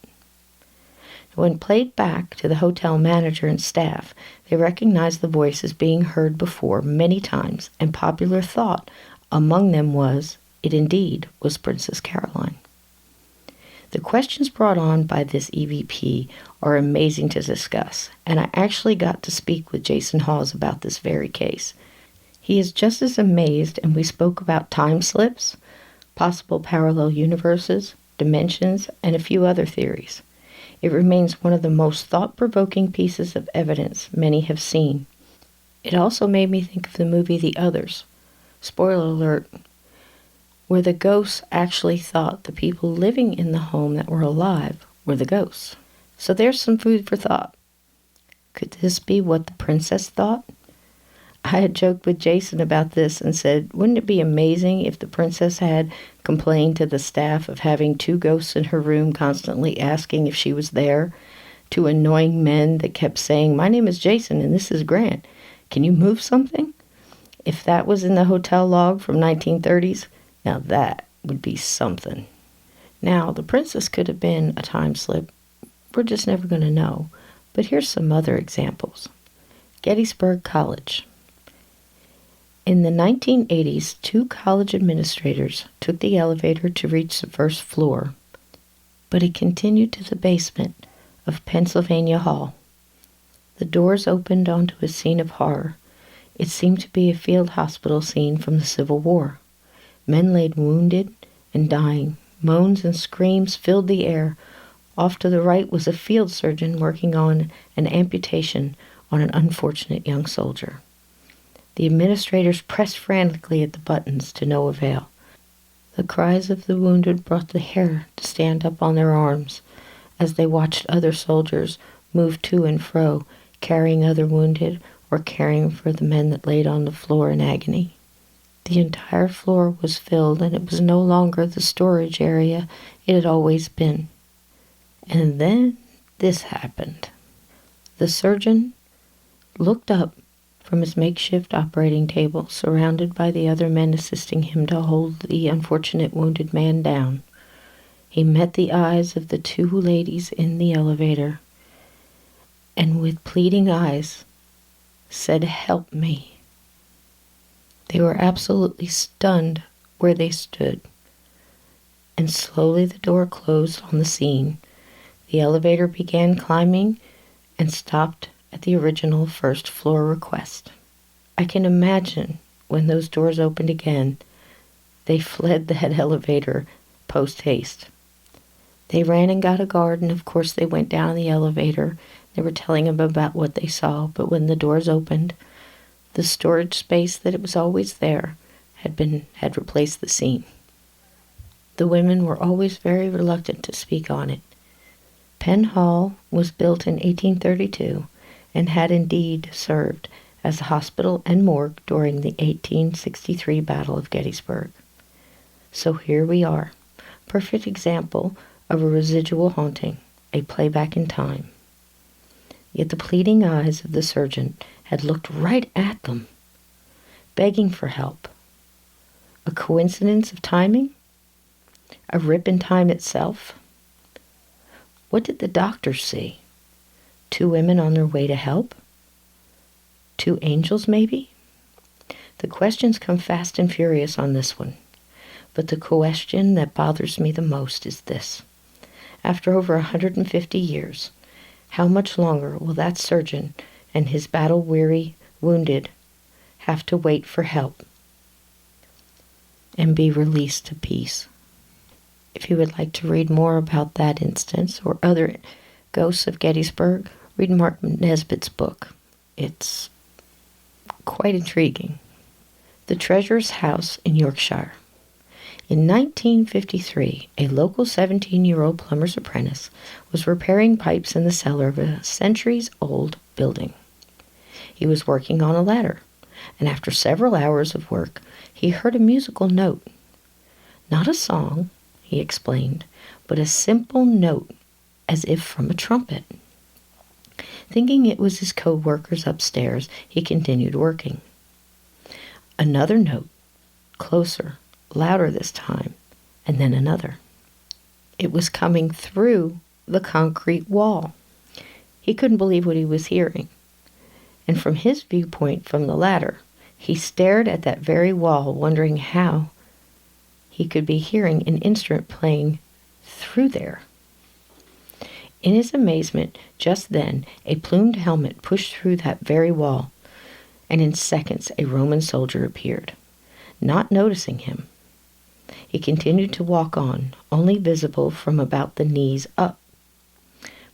[SPEAKER 1] When played back to the hotel manager and staff, they recognized the voices being heard before many times, and popular thought among them was, it indeed was Princess Caroline. The questions brought on by this EVP are amazing to discuss, and I actually got to speak with Jason Hawes about this very case. He is just as amazed, and we spoke about time slips, possible parallel universes, dimensions, and a few other theories. It remains one of the most thought-provoking pieces of evidence many have seen. It also made me think of the movie The Others, spoiler alert, where the ghosts actually thought the people living in the home that were alive were the ghosts. So there's some food for thought. Could this be what the princess thought? I had joked with Jason about this and said, wouldn't it be amazing if the princess had complained to the staff of having two ghosts in her room constantly asking if she was there? Two annoying men that kept saying, my name is Jason and this is Grant. Can you move something? If that was in the hotel log from 1930s, now that would be something. Now, the princess could have been a time slip. We're just never going to know. But here's some other examples. Gettysburg College. In the 1980s, two college administrators took the elevator to reach the first floor, but it continued to the basement of Pennsylvania Hall. The doors opened onto a scene of horror. It seemed to be a field hospital scene from the Civil War. Men lay wounded and dying. Moans and screams filled the air. Off to the right was a field surgeon working on an amputation on an unfortunate young soldier. The administrators pressed frantically at the buttons to no avail. The cries of the wounded brought the hair to stand up on their arms as they watched other soldiers move to and fro, carrying other wounded or caring for the men that laid on the floor in agony. The entire floor was filled, and it was no longer the storage area it had always been. And then this happened. The surgeon looked up from his makeshift operating table, surrounded by the other men assisting him to hold the unfortunate wounded man down. He met the eyes of the two ladies in the elevator, and with pleading eyes said, "Help me." They were absolutely stunned where they stood, and slowly the door closed on the scene. The elevator began climbing and stopped at the original first floor request. I can imagine when those doors opened again, they fled that elevator post-haste. They ran and got a guard, and of course they went down the elevator. They were telling him about what they saw, but when the doors opened, the storage space that it was always there had replaced the scene. The women were always very reluctant to speak on it. Penn Hall was built in 1832 and had indeed served as a hospital and morgue during the 1863 Battle of Gettysburg. So here we are, perfect example of a residual haunting, a playback in time. Yet the pleading eyes of the surgeon had looked right at them, begging for help. A coincidence of timing? A rip in time itself? What did the doctors see? Two women on their way to help? Two angels, maybe? The questions come fast and furious on this one. But the question that bothers me the most is this. After over 150 years, how much longer will that surgeon and his battle-weary wounded have to wait for help and be released to peace? If you would like to read more about that instance or other ghosts of Gettysburg, read Mark Nesbitt's book. It's quite intriguing. The Treasurer's House in Yorkshire. In 1953, a local 17-year-old plumber's apprentice was repairing pipes in the cellar of a centuries-old building. He was working on a ladder, and after several hours of work, he heard a musical note. Not a song, he explained, but a simple note, as if from a trumpet. Thinking it was his co-workers upstairs, he continued working. Another note, closer, louder this time, and then another. It was coming through the concrete wall. He couldn't believe what he was hearing. And from his viewpoint from the ladder, he stared at that very wall, wondering how he could be hearing an instrument playing through there. In his amazement, just then, a plumed helmet pushed through that very wall, and in seconds a Roman soldier appeared. Not noticing him, he continued to walk on, only visible from about the knees up.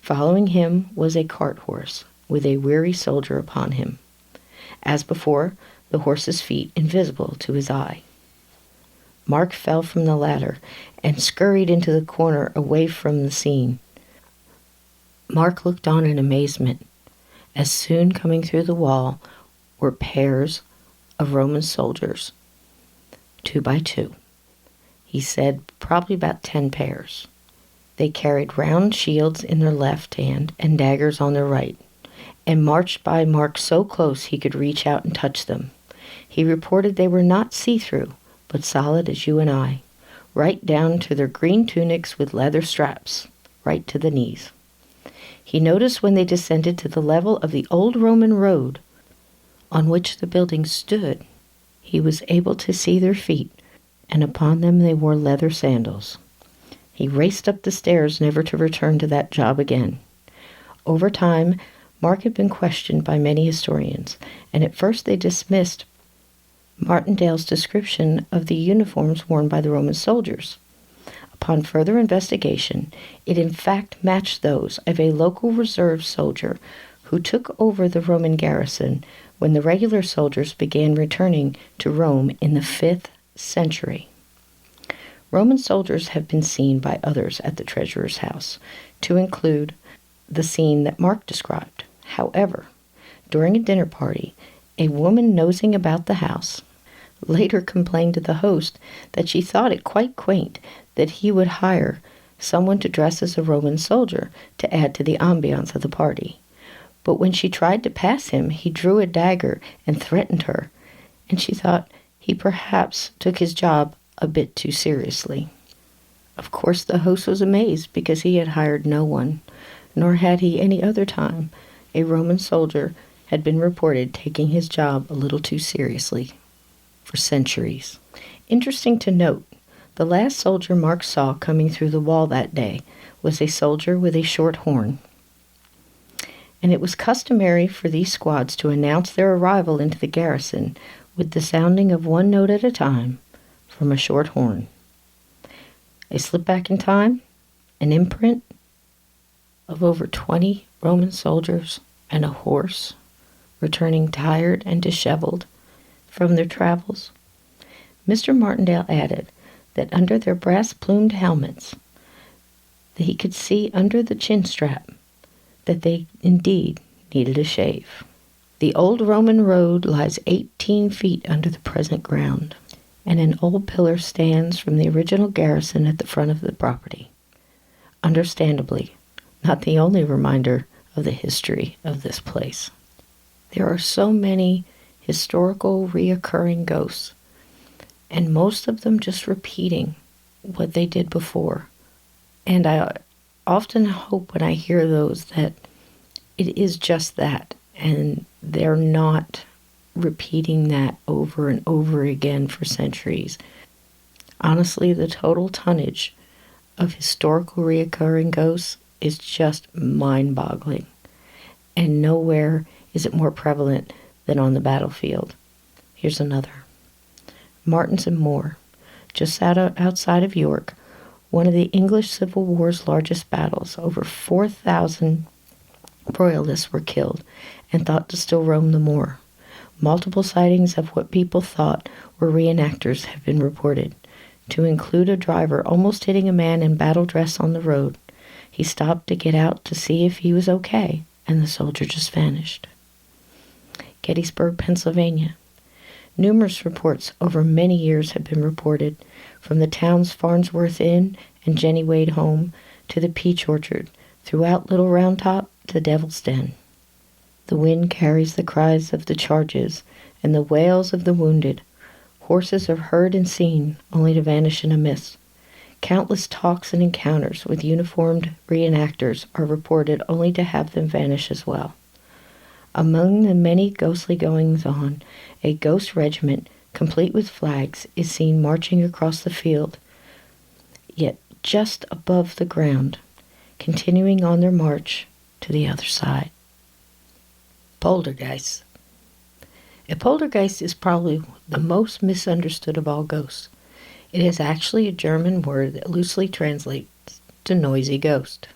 [SPEAKER 1] Following him was a cart horse, with a weary soldier upon him. As before, the horse's feet invisible to his eye. Mark fell from the ladder and scurried into the corner away from the scene. Mark looked on in amazement, as soon coming through the wall were pairs of Roman soldiers, 2 by 2. He said probably about 10 pairs. They carried round shields in their left hand and daggers on their right, and marched by Mark so close he could reach out and touch them. He reported they were not see-through, but solid as you and I, right down to their green tunics with leather straps, right to the knees. He noticed when they descended to the level of the old Roman road on which the building stood, he was able to see their feet, and upon them they wore leather sandals. He raced up the stairs, never to return to that job again. Over time, Mark had been questioned by many historians, and at first they dismissed Martindale's description of the uniforms worn by the Roman soldiers. Upon further investigation, it in fact matched those of a local reserve soldier who took over the Roman garrison when the regular soldiers began returning to Rome in the 5th century. Roman soldiers have been seen by others at the treasurer's house, to include the scene that Mark described. However, during a dinner party, a woman nosing about the house later complained to the host that she thought it quite quaint that he would hire someone to dress as a Roman soldier to add to the ambiance of the party. But when she tried to pass him, he drew a dagger and threatened her, and she thought he perhaps took his job a bit too seriously. Of course, the host was amazed because he had hired no one, nor had he any other time. A Roman soldier had been reported taking his job a little too seriously for centuries. Interesting to note, the last soldier Mark saw coming through the wall that day was a soldier with a short horn. And it was customary for these squads to announce their arrival into the garrison with the sounding of one note at a time from a short horn. A slip back in time, an imprint of over 20 Roman soldiers and a horse returning tired and disheveled from their travels. Mr. Martindale added that under their brass-plumed helmets, that he could see under the chin strap that they indeed needed a shave. The old Roman road lies 18 feet under the present ground, and an old pillar stands from the original garrison at the front of the property. Understandably, not the only reminder of the history of this place. There are so many historical reoccurring ghosts, and most of them just repeating what they did before. And I often hope when I hear those that it is just that, and they're not repeating that over and over again for centuries. Honestly, the total tonnage of historical reoccurring ghosts is just mind-boggling, and nowhere is it more prevalent than on the battlefield. Here's another. Martins and Moore, just outside of York, One of the English Civil War's largest battles, over 4,000 royalists were killed and thought to still roam the moor. Multiple sightings of what people thought were reenactors have been reported, to include a driver almost hitting a man in battle dress on the road. He stopped to get out to see if he was okay, and the soldier just vanished. Gettysburg, Pennsylvania. Numerous reports over many years have been reported, from the town's Farnsworth Inn and Jenny Wade home to the Peach Orchard, throughout Little Round Top to the Devil's Den. The wind carries the cries of the charges and the wails of the wounded. Horses are heard and seen, only to vanish in a mist. Countless talks and encounters with uniformed reenactors are reported, only to have them vanish as well. Among the many ghostly goings-on, a ghost regiment, complete with flags, is seen marching across the field, yet just above the ground, continuing on their march to the other side. Poltergeist. A poltergeist is probably the most misunderstood of all ghosts. It is actually a German word that loosely translates to noisy ghost.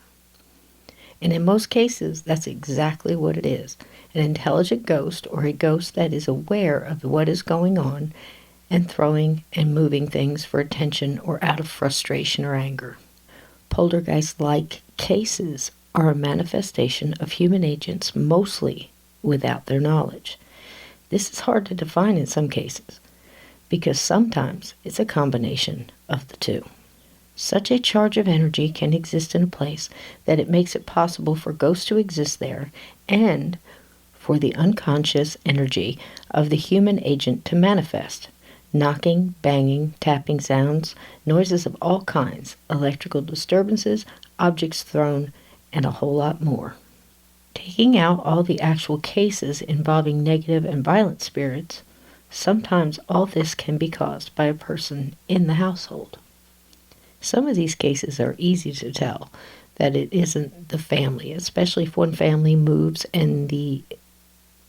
[SPEAKER 1] And in most cases, that's exactly what it is. An intelligent ghost, or a ghost that is aware of what is going on and throwing and moving things for attention or out of frustration or anger. Poltergeist-like cases are a manifestation of human agents, mostly without their knowledge. This is hard to define in some cases, because sometimes it's a combination of the two. Such a charge of energy can exist in a place that it makes it possible for ghosts to exist there, and for the unconscious energy of the human agent to manifest. Knocking, banging, tapping sounds, noises of all kinds, electrical disturbances, objects thrown, and a whole lot more. Taking out all the actual cases involving negative and violent spirits, sometimes all this can be caused by a person in the household. Some of these cases are easy to tell that it isn't the family, especially if one family moves and the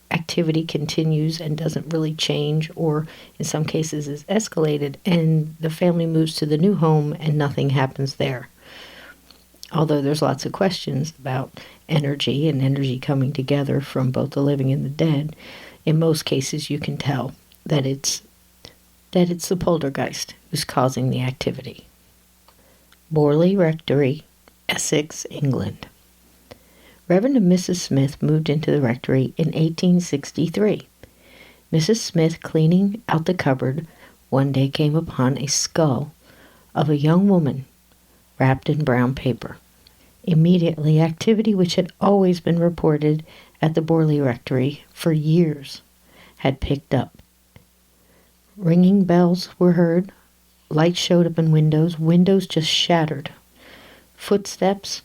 [SPEAKER 1] activity continues and doesn't really change, or in some cases is escalated and the family moves to the new home and nothing happens there. Although there's lots of questions about energy and energy coming together from both the living and the dead, in most cases you can tell that it's the poltergeist who's causing the activity. Borley Rectory, Essex, England. Reverend and Mrs. Smith moved into the rectory in 1863. Mrs. Smith, cleaning out the cupboard, one day came upon a skull of a young woman wrapped in brown paper. Immediately, activity which had always been reported at the Borley Rectory for years had picked up. Ringing bells were heard, lights showed up in windows just shattered, footsteps,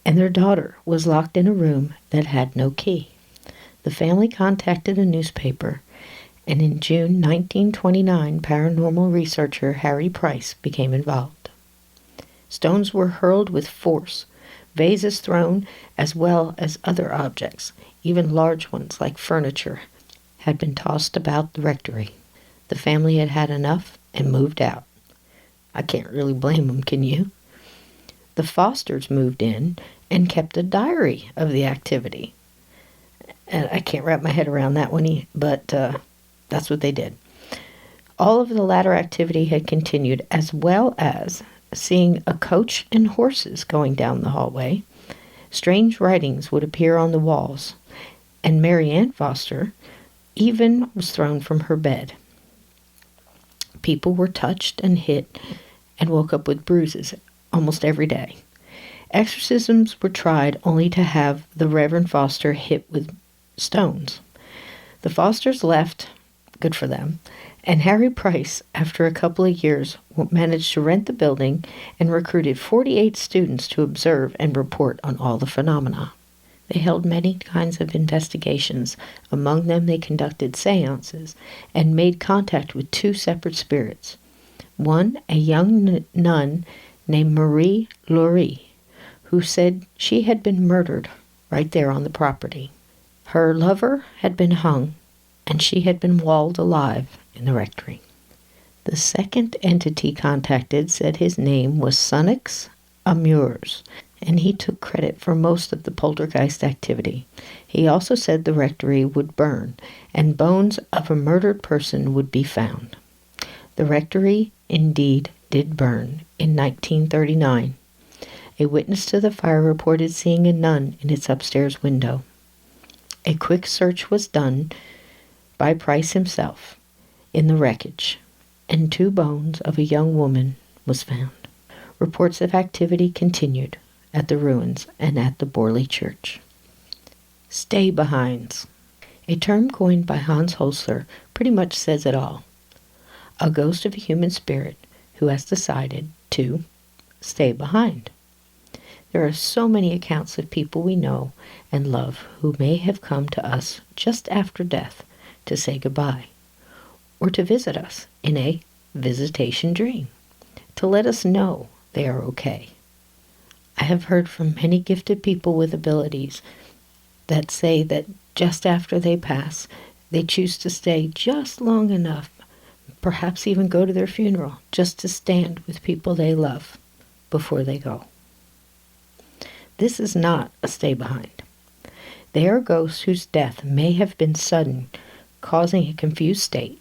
[SPEAKER 1] and their daughter was locked in a room that had no key. The family contacted a newspaper, and in June 1929, paranormal researcher Harry Price became involved. Stones were hurled with force, vases thrown, as well as other objects, even large ones like furniture, had been tossed about the rectory. The family had had enough and moved out. I can't really blame them, can you? The Fosters moved in and kept a diary of the activity. And I can't wrap my head around that one, but that's what they did. All of the latter activity had continued, as well as seeing a coach and horses going down the hallway. Strange writings would appear on the walls, and Mary Ann Foster even was thrown from her bed. People were touched and hit and woke up with bruises almost every day. Exorcisms were tried only to have the Reverend Foster hit with stones. The Fosters left, good for them, and Harry Price, after a couple of years, managed to rent the building and recruited 48 students to observe and report on all the phenomena. They held many kinds of investigations. Among them, they conducted seances and made contact with two separate spirits. One, a young nun named Marie Laurie, who said she had been murdered right there on the property. Her lover had been hung, and she had been walled alive in the rectory. The second entity contacted said his name was Sonix Amurs, and he took credit for most of the poltergeist activity. He also said the rectory would burn, and bones of a murdered person would be found. The rectory indeed did burn in 1939. A witness to the fire reported seeing a nun in its upstairs window. A quick search was done by Price himself in the wreckage, and 2 bones of a young woman was found. Reports of activity continued at the ruins and at the Borley Church. Stay-behinds. A term coined by Hans Holzer pretty much says it all. A ghost of a human spirit who has decided to stay behind. There are so many accounts of people we know and love who may have come to us just after death to say goodbye, or to visit us in a visitation dream, to let us know they are okay. I have heard from many gifted people with abilities that say that just after they pass, they choose to stay just long enough, perhaps even go to their funeral, just to stand with people they love before they go. This is not a stay behind. They are ghosts whose death may have been sudden, causing a confused state.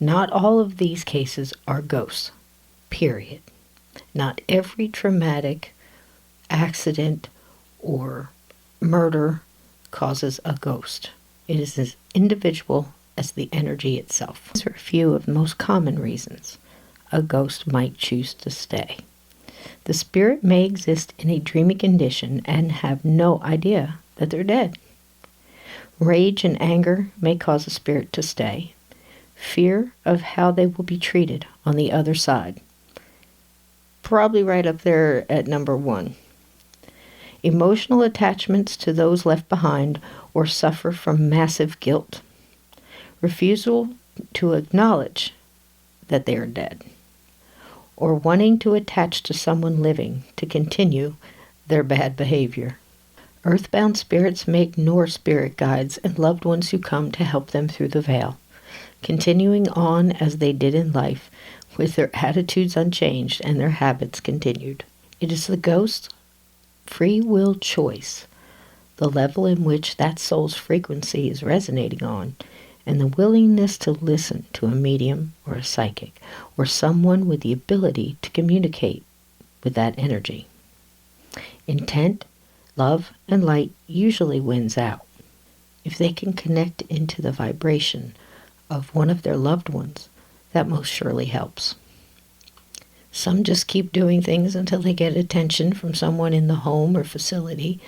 [SPEAKER 1] Not all of these cases are ghosts, period. Not every traumatic accident or murder causes a ghost. It is as individual as the energy itself. These are a few of the most common reasons a ghost might choose to stay. The spirit may exist in a dreamy condition and have no idea that they're dead. Rage and anger may cause a spirit to stay. Fear of how they will be treated on the other side. Probably right up there at number 1. Emotional attachments to those left behind or suffer from massive guilt. Refusal to acknowledge that they are dead, or wanting to attach to someone living to continue their bad behavior. Earthbound spirits may ignore spirit guides and loved ones who come to help them through the veil, continuing on as they did in life, with their attitudes unchanged and their habits continued. It is the ghost's free will choice, the level in which that soul's frequency is resonating on, and the willingness to listen to a medium or a psychic or someone with the ability to communicate with that energy. Intent, love, and light usually wins out. If they can connect into the vibration of one of their loved ones, that most surely helps. Some just keep doing things until they get attention from someone in the home or facility,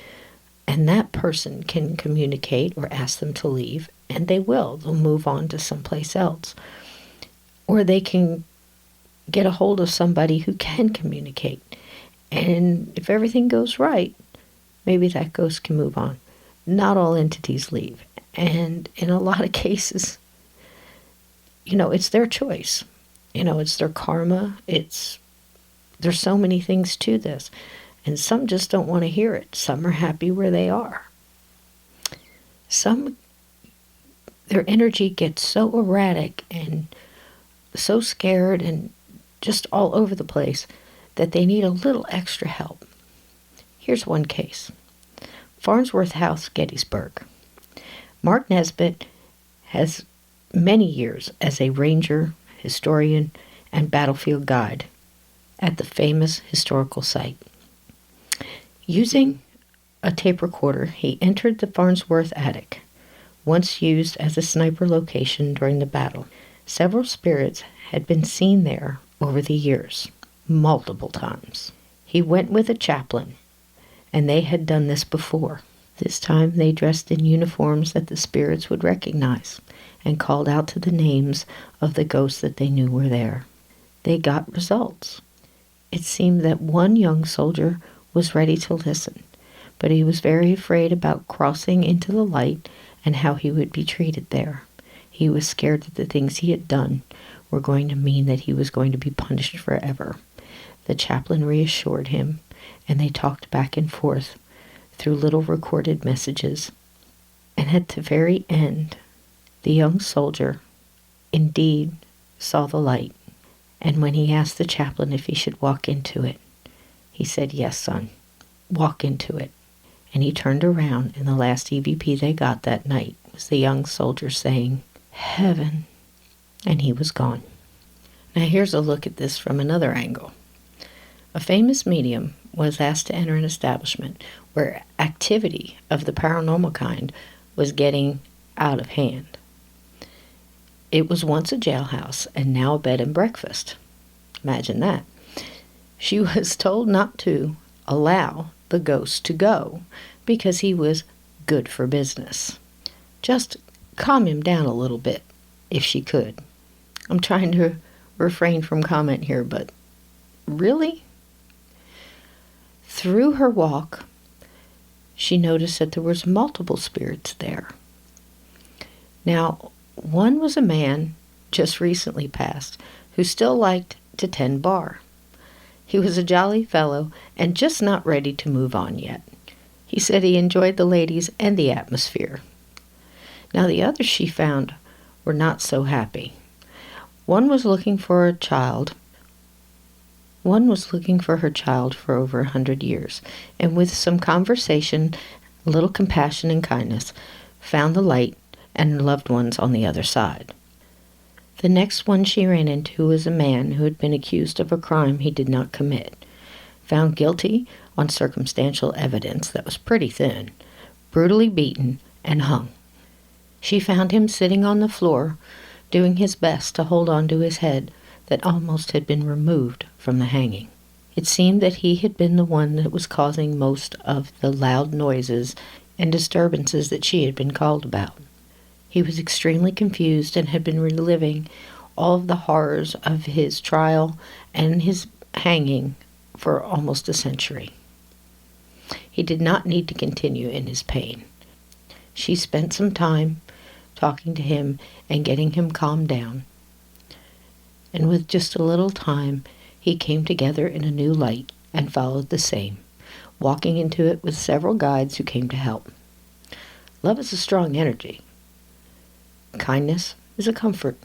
[SPEAKER 1] and that person can communicate or ask them to leave, and they will. They'll move on to someplace else. Or they can get a hold of somebody who can communicate. And if everything goes right, maybe that ghost can move on. Not all entities leave. And in a lot of cases, it's their choice. It's their karma. There's so many things to this. And some just don't want to hear it. Some are happy where they are. Some, their energy gets so erratic and so scared and just all over the place that they need a little extra help. Here's one case. Farnsworth House, Gettysburg. Mark Nesbitt has many years as a ranger, historian, and battlefield guide at the famous historical site. Using a tape recorder, he entered the Farnsworth attic, once used as a sniper location during the battle. Several spirits had been seen there over the years, multiple times. He went with a chaplain, and they had done this before. This time they dressed in uniforms that the spirits would recognize and called out to the names of the ghosts that they knew were there. They got results. It seemed that one young soldier was ready to listen, but he was very afraid about crossing into the light and how he would be treated there. He was scared that the things he had done were going to mean that he was going to be punished forever. The chaplain reassured him, and they talked back and forth through little recorded messages. And at the very end, the young soldier indeed saw the light. And when he asked the chaplain if he should walk into it, he said, "Yes, son, walk into it." And he turned around, and the last EVP they got that night was the young soldier saying, "Heaven," and he was gone. Now here's a look at this from another angle. A famous medium was asked to enter an establishment where activity of the paranormal kind was getting out of hand. It was once a jailhouse and now a bed and breakfast. Imagine that. She was told not to allow the ghost to go because he was good for business. Just calm him down a little bit, if she could. I'm trying to refrain from comment here, but really? Through her walk, she noticed that there was multiple spirits there. Now, one was a man just recently passed who still liked to tend bar. He was a jolly fellow and just not ready to move on yet. He said he enjoyed the ladies and the atmosphere. Now, the others she found were not so happy. One was looking for her child for over 100 years, and with some conversation, a little compassion and kindness, found the light and loved ones on the other side. The next one she ran into was a man who had been accused of a crime he did not commit, found guilty on circumstantial evidence that was pretty thin, brutally beaten, and hung. She found him sitting on the floor, doing his best to hold on to his head that almost had been removed from the hanging. It seemed that he had been the one that was causing most of the loud noises and disturbances that she had been called about. He was extremely confused and had been reliving all of the horrors of his trial and his hanging for almost a century. He did not need to continue in his pain. She spent some time talking to him and getting him calmed down. And with just a little time, he came together in a new light and followed the same, walking into it with several guides who came to help. Love is a strong energy. Kindness is a comfort,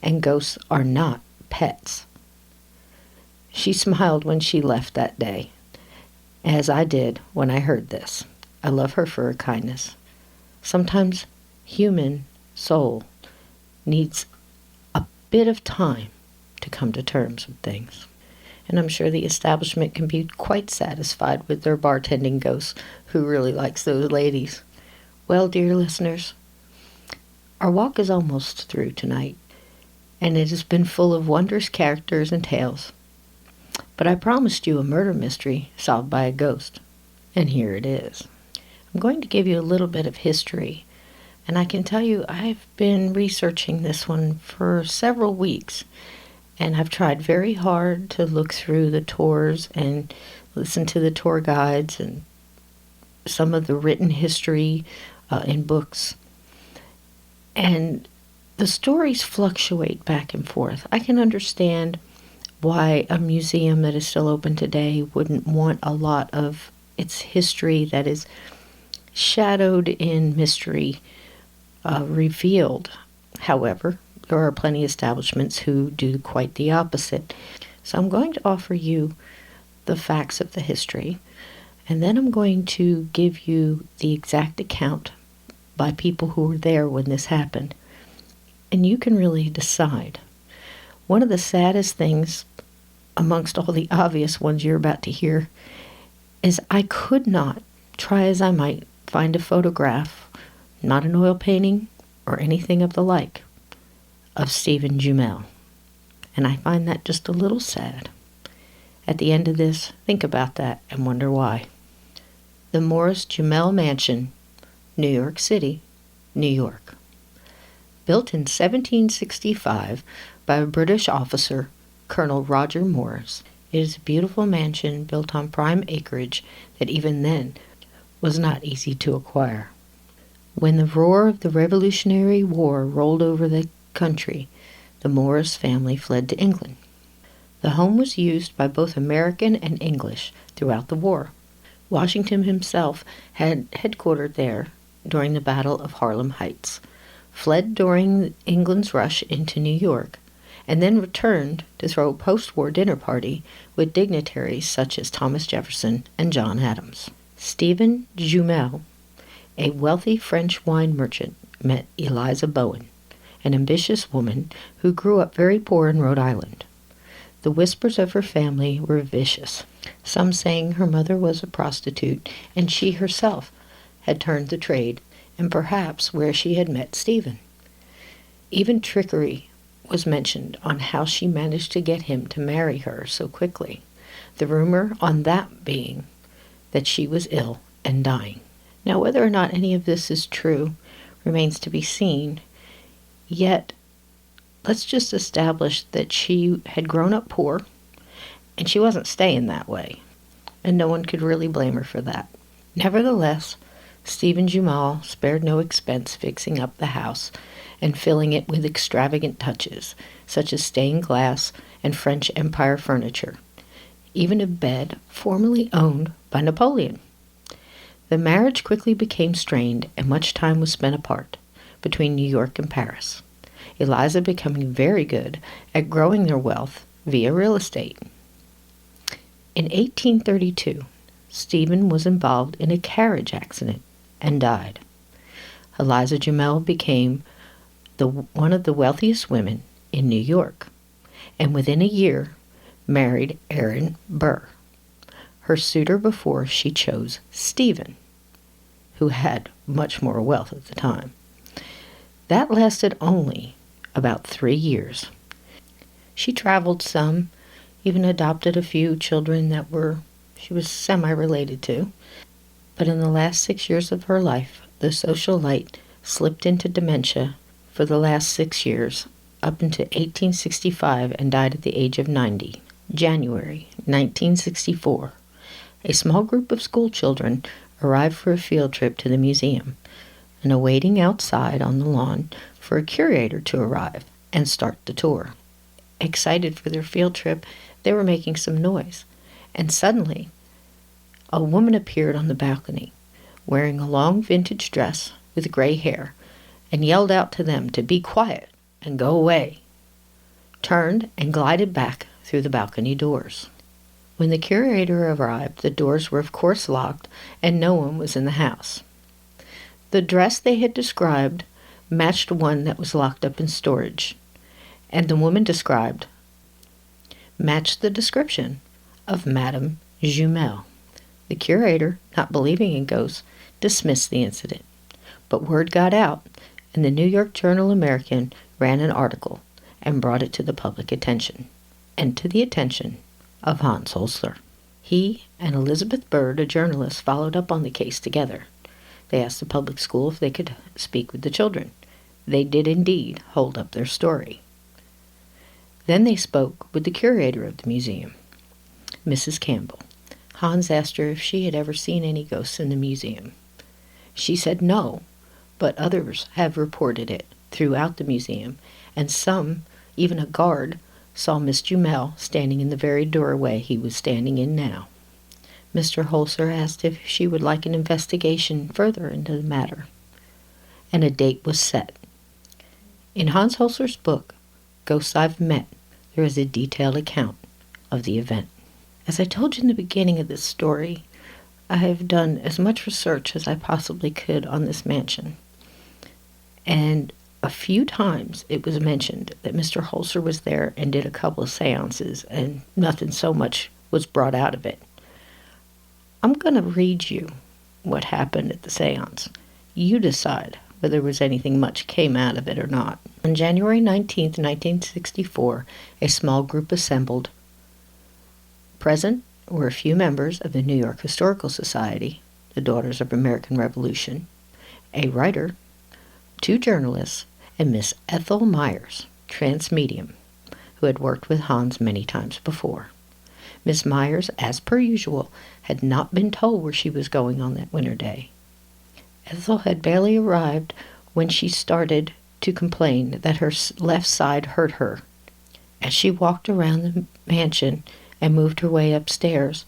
[SPEAKER 1] and ghosts are not pets. She smiled when she left that day, as I did when I heard this. I love her for her kindness. Sometimes human soul needs a bit of time to come to terms with things. And I'm sure the establishment can be quite satisfied with their bartending ghost who really likes those ladies. Well, dear listeners, our walk is almost through tonight, and it has been full of wondrous characters and tales. But I promised you a murder mystery solved by a ghost, and here it is. I'm going to give you a little bit of history, and I can tell you I've been researching this one for several weeks, and I've tried very hard to look through the tours and listen to the tour guides and some of the written history in books. And the stories fluctuate back and forth. I can understand why a museum that is still open today wouldn't want a lot of its history that is shadowed in mystery revealed. However, there are plenty of establishments who do quite the opposite. So I'm going to offer you the facts of the history, and then I'm going to give you the exact account by people who were there when this happened. And you can really decide. One of the saddest things, amongst all the obvious ones you're about to hear, is I could not, try as I might, find a photograph, not an oil painting or anything of the like, of Stephen Jumel. And I find that just a little sad. At the end of this, think about that and wonder why. The Morris Jumel Mansion, New York City, New York. Built in 1765 by a British officer, Colonel Roger Morris, it is a beautiful mansion built on prime acreage that even then was not easy to acquire. When the roar of the Revolutionary War rolled over the country, the Morris family fled to England. The home was used by both American and English throughout the war. Washington himself had headquartered there during the Battle of Harlem Heights, fled during England's rush into New York, and then returned to throw a post-war dinner party with dignitaries such as Thomas Jefferson and John Adams. Stephen Jumel, a wealthy French wine merchant, met Eliza Bowen, an ambitious woman who grew up very poor in Rhode Island. The whispers of her family were vicious, some saying her mother was a prostitute and she herself had turned the trade, and perhaps where she had met Stephen. Even trickery was mentioned on how she managed to get him to marry her so quickly, the rumor on that being that she was ill and dying. Now, whether or not any of this is true remains to be seen, yet let's just establish that she had grown up poor, and she wasn't staying that way, and no one could really blame her for that. Nevertheless, Stephen Jumel spared no expense fixing up the house and filling it with extravagant touches, such as stained glass and French Empire furniture, even a bed formerly owned by Napoleon. The marriage quickly became strained, and much time was spent apart between New York and Paris, Eliza becoming very good at growing their wealth via real estate. In 1832, Stephen was involved in a carriage accident and died. Eliza Jumel became one of the wealthiest women in New York, and within a year married Aaron Burr, her suitor before she chose Stephen, who had much more wealth at the time. That lasted only about 3 years. She traveled some, even adopted a few children that she was semi-related to, but in the last 6 years of her life, the socialite slipped into dementia for the last 6 years, up into 1865, and died at the age of 90. January 1964. A small group of school children arrived for a field trip to the museum, and awaiting outside on the lawn for a curator to arrive and start the tour. Excited for their field trip, they were making some noise, and suddenly a woman appeared on the balcony, wearing a long vintage dress with gray hair, and yelled out to them to be quiet and go away, turned and glided back through the balcony doors. When the curator arrived, the doors were of course locked, and no one was in the house. The dress they had described matched one that was locked up in storage, and the woman described matched the description of Madame Jumel. The curator, not believing in ghosts, dismissed the incident, but word got out, and the New York Journal-American ran an article and brought it to the public attention, and to the attention of Hans Holzer. He and Elizabeth Bird, a journalist, followed up on the case together. They asked the public school if they could speak with the children. They did indeed hold up their story. Then they spoke with the curator of the museum, Mrs. Campbell. Hans asked her if she had ever seen any ghosts in the museum. She said no, but others have reported it throughout the museum, and some, even a guard, saw Miss Jumel standing in the very doorway he was standing in now. Mr. Holzer asked if she would like an investigation further into the matter, and a date was set. In Hans Holzer's book, Ghosts I've Met, there is a detailed account of the event. As I told you in the beginning of this story, I have done as much research as I possibly could on this mansion, and a few times it was mentioned that Mr. Holzer was there and did a couple of seances, and nothing so much was brought out of it. I'm going to read you what happened at the seance. You decide whether there was anything much came out of it or not. On January 19th, 1964, a small group assembled. Present were a few members of the New York Historical Society, the Daughters of American Revolution, a writer, 2 journalists, and Miss Ethel Myers, trance medium, who had worked with Hans many times before. Miss Myers, as per usual, had not been told where she was going on that winter day. Ethel had barely arrived when she started to complain that her left side hurt her. As she walked around the mansion and moved her way upstairs,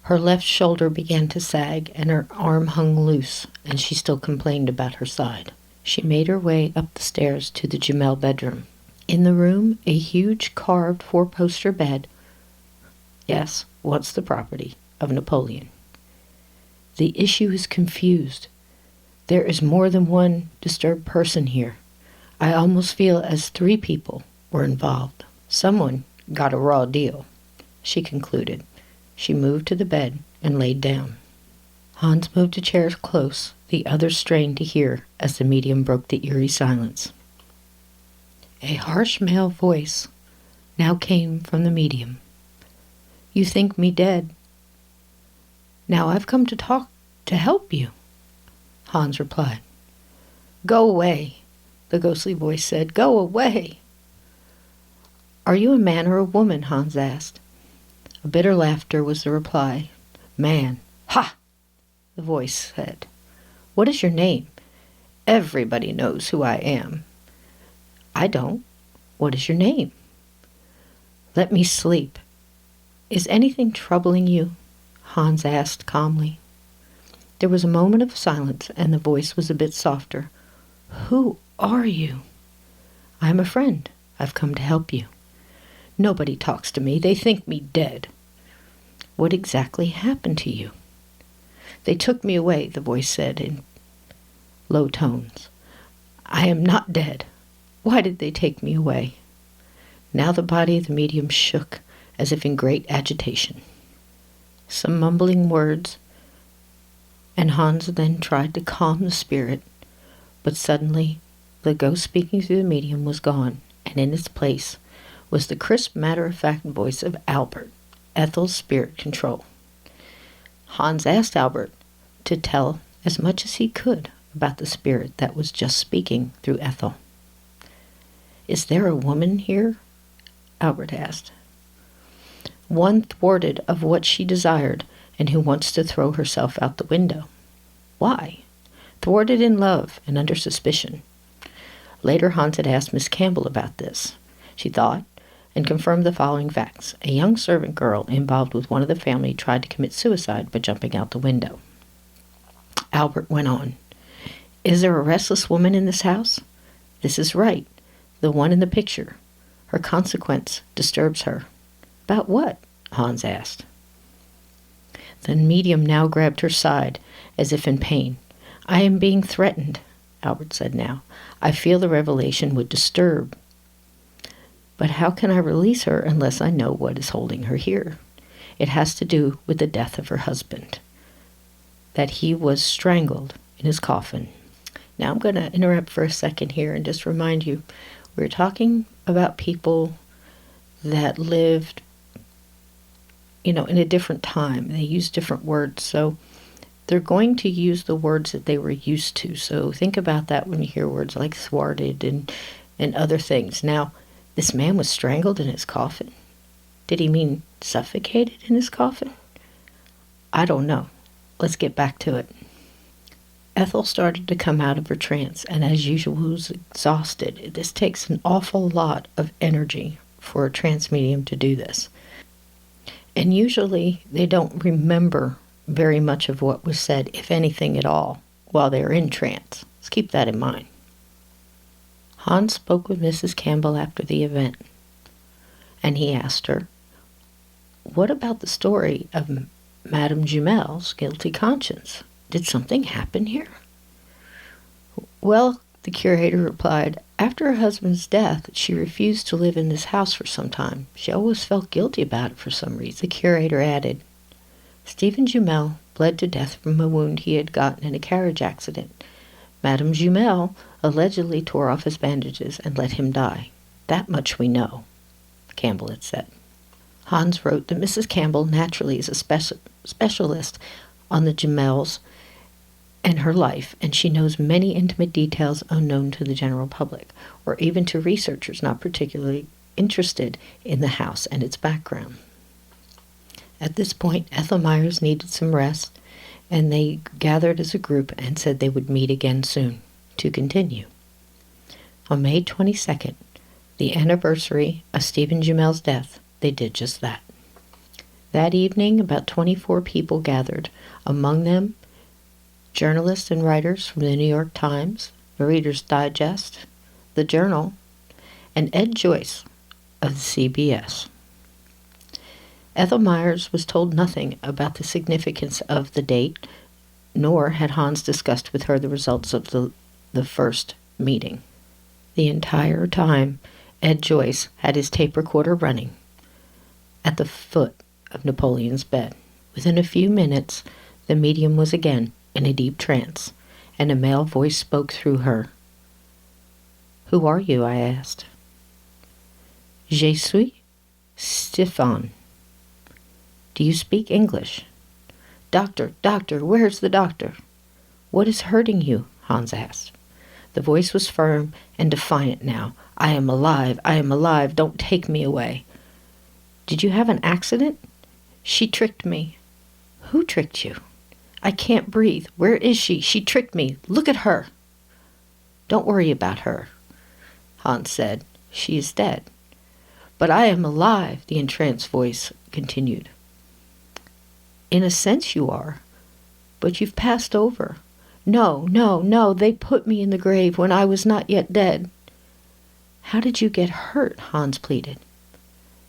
[SPEAKER 1] her left shoulder began to sag and her arm hung loose, and she still complained about her side. She made her way up the stairs to the Jumel bedroom. In the room, a huge carved four-poster bed, yes, once the property of Napoleon. The issue is confused. There is more than one disturbed person here. I almost feel as 3 people were involved. Someone got a raw deal, she concluded. She moved to the bed and laid down. Hans moved a chair close. The others strained to hear as the medium broke the eerie silence. A harsh male voice now came from the medium. You think me dead. Now I've come to help you, Hans replied. Go away, the ghostly voice said. Go away. Are you a man or a woman? Hans asked. A bitter laughter was the reply. Man. Ha! The voice said. What is your name? Everybody knows who I am. I don't. What is your name? Let me sleep. Is anything troubling you? Hans asked calmly. There was a moment of silence, and the voice was a bit softer. Who are you? I am a friend. I've come to help you. Nobody talks to me. They think me dead. What exactly happened to you? They took me away, the voice said in low tones. I am not dead. Why did they take me away? Now the body of the medium shook, as if in great agitation. Some mumbling words, and Hans then tried to calm the spirit, but suddenly the ghost speaking through the medium was gone, and in its place was the crisp, matter-of-fact voice of Albert, Ethel's spirit control. Hans asked Albert to tell as much as he could about the spirit that was just speaking through Ethel. Is there a woman here? Albert asked. One thwarted of what she desired and who wants to throw herself out the window. Why? Thwarted in love and under suspicion. Later Hans had asked Miss Campbell about this. She thought and confirmed the following facts. A young servant girl involved with one of the family tried to commit suicide by jumping out the window. Albert went on. Is there a restless woman in this house? This is right. The one in the picture. Her consequence disturbs her. About what? Hans asked. The medium now grabbed her side, as if in pain. I am being threatened, Albert said now. I feel the revelation would disturb. But how can I release her unless I know what is holding her here? It has to do with the death of her husband. That he was strangled in his coffin. Now I'm going to interrupt for a second here and just remind you, we're talking about people that lived, in a different time. They used different words, so they're going to use the words that they were used to. So think about that when you hear words like thwarted and other things. Now, this man was strangled in his coffin. Did he mean suffocated in his coffin? I don't know. Let's get back to it. Ethel started to come out of her trance, and as usual was exhausted. This takes an awful lot of energy for a trance medium to do this. And usually they don't remember very much of what was said, if anything at all, while they're in trance. Let's keep that in mind. Hans spoke with Mrs. Campbell after the event, and he asked her, what about the story of Madame Jumel's guilty conscience? Did something happen here? Well, the curator replied, after her husband's death, she refused to live in this house for some time. She always felt guilty about it for some reason. The curator added, Stephen Jumel bled to death from a wound he had gotten in a carriage accident. Madame Jumel allegedly tore off his bandages and let him die. That much we know, Campbell had said. Hans wrote that Mrs. Campbell naturally is a specialist on the Jumels and her life, and she knows many intimate details unknown to the general public, or even to researchers not particularly interested in the house and its background. At this point, Ethel Myers needed some rest, and they gathered as a group and said they would meet again soon to continue. On May 22nd, the anniversary of Stephen Jumel's death, they did just that. That evening, about 24 people gathered, among them journalists and writers from the New York Times, the Reader's Digest, the Journal, and Ed Joyce of the CBS. Ethel Myers was told nothing about the significance of the date, nor had Hans discussed with her the results of the first meeting. The entire time, Ed Joyce had his tape recorder running at the foot of Napoleon's bed. Within a few minutes, the medium was again in a deep trance, and a male voice spoke through her. "Who are you?" I asked. "Je suis Stéphane." "Do you speak English?" "Doctor, doctor, where's the doctor?" "What is hurting you?" Hans asked. The voice was firm and defiant now. "I am alive, I am alive, don't take me away." "Did you have an accident?" "She tricked me." "Who tricked you?" "I can't breathe. Where is she? She tricked me. Look at her." "Don't worry about her," Hans said. "She is dead." "But I am alive," the entranced voice continued. "In a sense you are, but you've passed over." "No, no, no, they put me in the grave when I was not yet dead." "How did you get hurt?" Hans pleaded.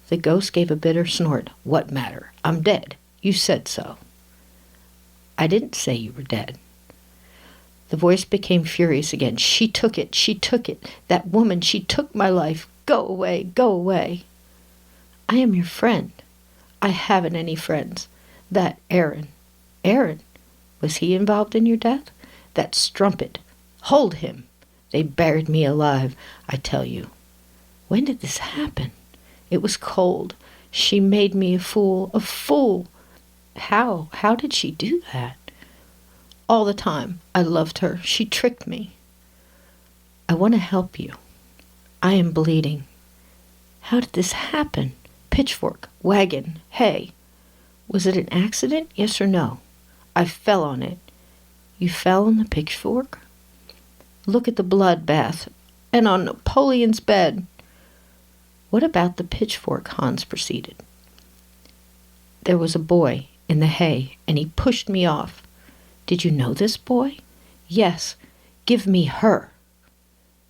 [SPEAKER 1] The ghost gave a bitter snort. "What matter? I'm dead. You said so." "I didn't say you were dead." The voice became furious again. "She took it. She took it. That woman, she took my life. Go away. Go away." "I am your friend." "I haven't any friends. That Aaron." "Aaron? Was he involved in your death?" "That strumpet. Hold him. They buried me alive, I tell you." "When did this happen?" "It was cold. She made me a fool. A fool." "How? How did she do that?" "All the time. I loved her. She tricked me." "I want to help you. I am bleeding." "How did this happen?" "Pitchfork, wagon, hay." "Was it an accident, yes or no?" "I fell on it." "You fell on the pitchfork?" "Look at the blood bath. And on Napoleon's bed." "What about the pitchfork?" Hans proceeded. "There was a boy in the hay, and he pushed me off." "Did you know this boy?" "Yes. Give me her."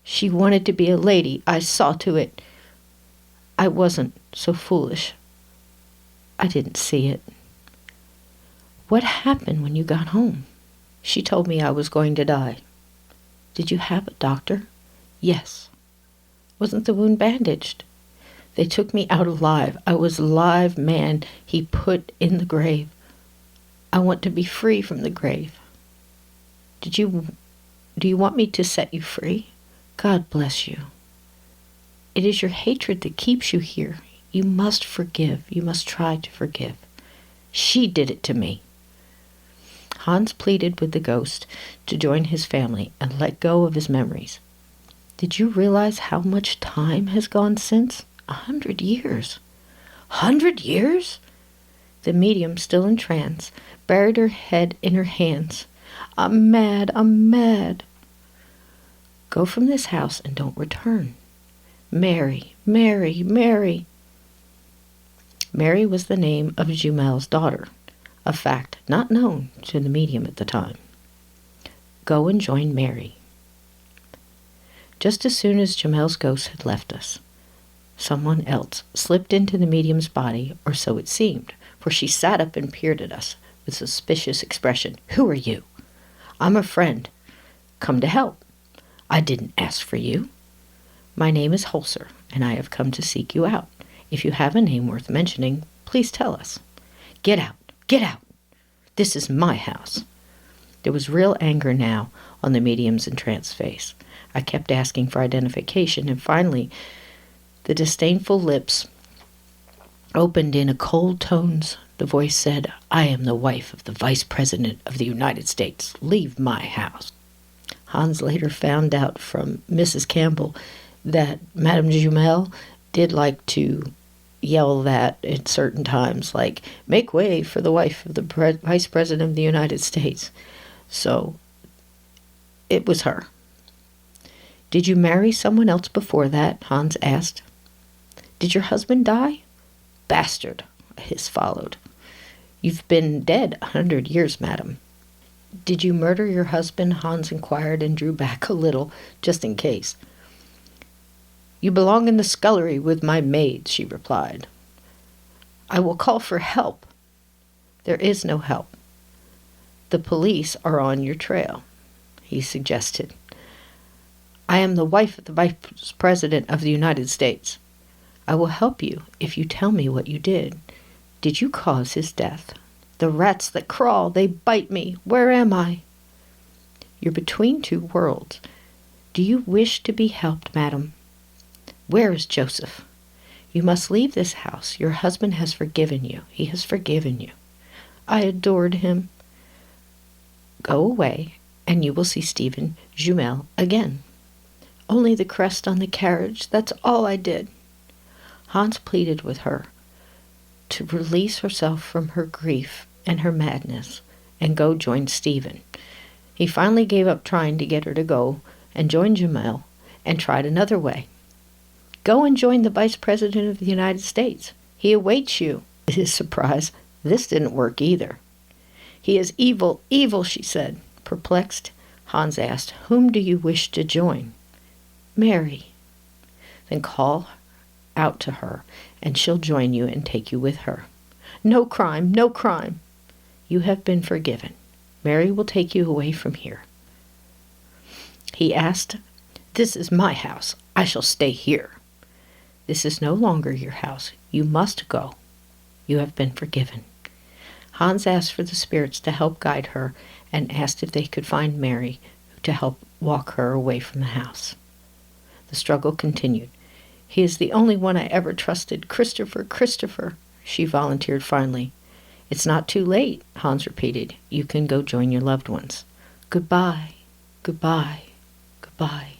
[SPEAKER 1] "She wanted to be a lady. I saw to it." "I wasn't so foolish. I didn't see it." "What happened when you got home?" "She told me I was going to die." "Did you have a doctor?" "Yes." "Wasn't the wound bandaged?" "They took me out alive. I was a live man he put in the grave. I want to be free from the grave." Do you want me to set you free?" "God bless you." "It is your hatred that keeps you here. You must forgive. You must try to forgive." "She did it to me." Hans pleaded with the ghost to join his family and let go of his memories. "Did you realize how much time has gone since?" 100 years. 100 years? The medium, still in trance, buried her head in her hands. "I'm mad, I'm mad." "Go from this house and don't return." "Mary, Mary, Mary." Mary was the name of Jumel's daughter, a fact not known to the medium at the time. "Go and join Mary." Just as soon as Jumel's ghost had left us, someone else slipped into the medium's body, or so it seemed, for she sat up and peered at us with a suspicious expression. "Who are you?" "I'm a friend. Come to help." "I didn't ask for you." "My name is Holzer, and I have come to seek you out. If you have a name worth mentioning, please tell us." "Get out! Get out! This is my house." There was real anger now on the medium's entranced face. I kept asking for identification, and finally the disdainful lips opened in a cold tones. The voice said, "I am the wife of the Vice President of the United States. Leave my house." Hans later found out from Mrs. Campbell that Madame Jumel did like to yell that at certain times, like, "Make way for the wife of the Vice President of the United States." So it was her. "Did you marry someone else before that?" Hans asked. "Did your husband die?" "Bastard," a hiss followed. "You've been dead 100 years, madam." "Did you murder your husband?" Hans inquired and drew back a little, just in case. You belong in the scullery with my maid, she replied. I will call for help. There is no help. The police are on your trail, he suggested. I am the wife of the Vice President of the United States. I will help you if you tell me what you did. Did you cause his death? The rats that crawl, they bite me. Where am I? You're between two worlds. Do you wish to be helped, madam? Where is Joseph? You must leave this house. Your husband has forgiven you. He has forgiven you. I adored him. Go away, and you will see Stephen Jumel again. Only the crest on the carriage, that's all I did. Hans pleaded with her to release herself from her grief and her madness and go join Stephen. He finally gave up trying to get her to go and join Jumel and tried another way. Go and join the Vice President of the United States. He awaits you. To his surprise, this didn't work either. He is evil, evil, she said. Perplexed, Hans asked, Whom do you wish to join? Mary. Then call out to her, and she'll join you and take you with her. No crime, no crime. You have been forgiven. Mary will take you away from here. He asked, This is my house. I shall stay here. This is no longer your house. You must go. You have been forgiven. Hans asked for the spirits to help guide her and asked if they could find Mary to help walk her away from the house. The struggle continued. He is the only one I ever trusted. Christopher, Christopher, she volunteered finally. It's not too late, Hans repeated. You can go join your loved ones. Goodbye, goodbye, goodbye.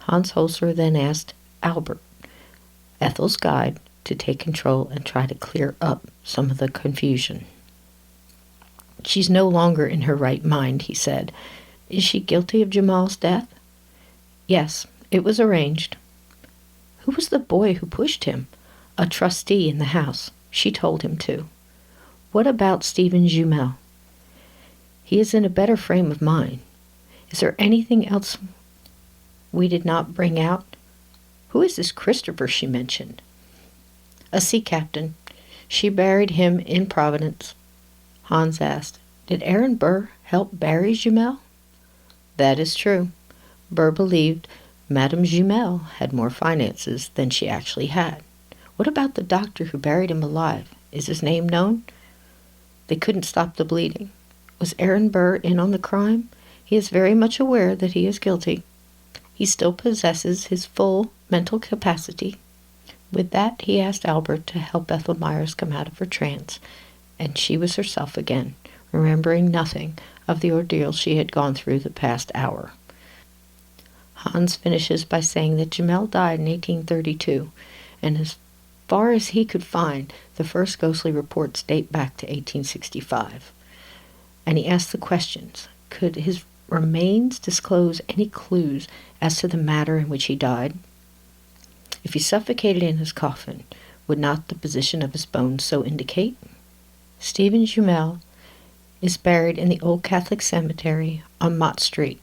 [SPEAKER 1] Hans Holzer then asked Albert, Ethel's guide, to take control and try to clear up some of the confusion. She's no longer in her right mind, he said. Is she guilty of Jamal's death? Yes, it was arranged. Who was the boy who pushed him? A trustee in the house. She told him to. What about Stephen Jumel? He is in a better frame of mind. Is there anything else we did not bring out? Who is this Christopher she mentioned? A sea captain. She buried him in Providence. Hans asked, Did Aaron Burr help bury Jumel? That is true. Burr believed Madame Jumel had more finances than she actually had. What about the doctor who buried him alive? Is his name known? They couldn't stop the bleeding. Was Aaron Burr in on the crime? He is very much aware that he is guilty. He still possesses his full mental capacity. With that, he asked Albert to help Ethel Myers come out of her trance, and she was herself again, remembering nothing of the ordeal she had gone through the past hour. Hans finishes by saying that Jumel died in 1832, and as far as he could find, the first ghostly reports date back to 1865. And he asked the questions. Could his remains disclose any clues as to the manner in which he died? If he suffocated in his coffin, would not the position of his bones so indicate? Stephen Jumel is buried in the Old Catholic Cemetery on Mott Street.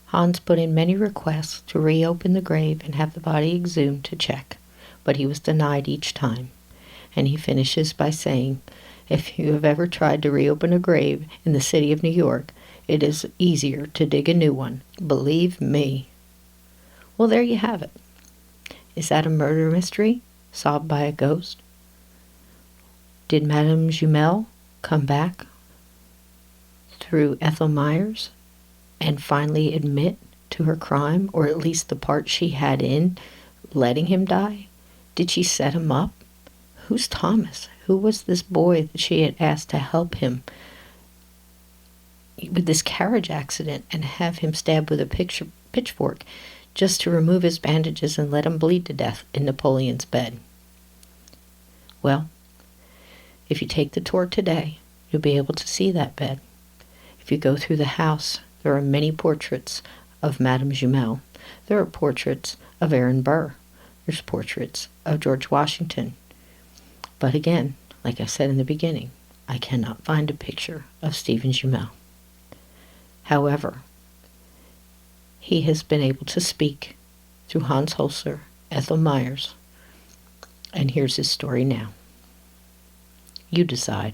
[SPEAKER 1] Hans put in many requests to reopen the grave and have the body exhumed to check, but he was denied each time. And he finishes by saying, If you have ever tried to reopen a grave in the city of New York, it is easier to dig a new one. Believe me. Well, there you have it. Is that a murder mystery solved by a ghost? Did Madame Jumel come back through Ethel Myers and finally admit to her crime, or at least the part she had in letting him die? Did she set him up? Who's Thomas? Who was this boy that she had asked to help him with this carriage accident and have him stabbed with a pitchfork just to remove his bandages and let him bleed to death in Napoleon's bed? Well, if you take the tour today, you'll be able to see that bed. If you go through the house, there are many portraits of Madame Jumel. There are portraits of Aaron Burr. There's portraits of George Washington. But again, like I said in the beginning, I cannot find a picture of Stephen Jumel. However, he has been able to speak, through Hans Holzer, Ethel Myers. And here's his story now. You decide.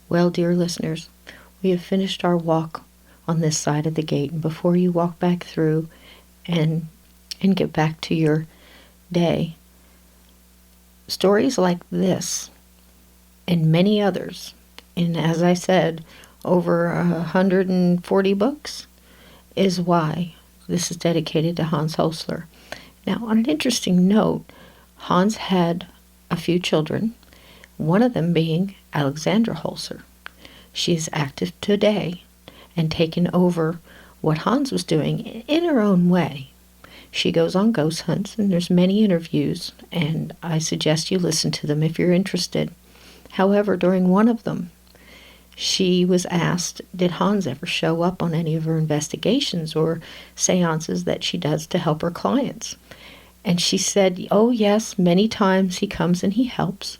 [SPEAKER 1] Well, dear listeners, we have finished our walk on this side of the gate, and before you walk back through and get back to your day, stories like this and many others, and as I said, over 140 books, is why this is dedicated to Hans Holzer. Now, on an interesting note, Hans had a few children, one of them being Alexandra Holzer. She is active today and taken over what Hans was doing in her own way. She goes on ghost hunts, and there's many interviews, and I suggest you listen to them if you're interested. However, during one of them, she was asked, did Hans ever show up on any of her investigations or seances that she does to help her clients? And she said, oh yes, many times he comes and he helps.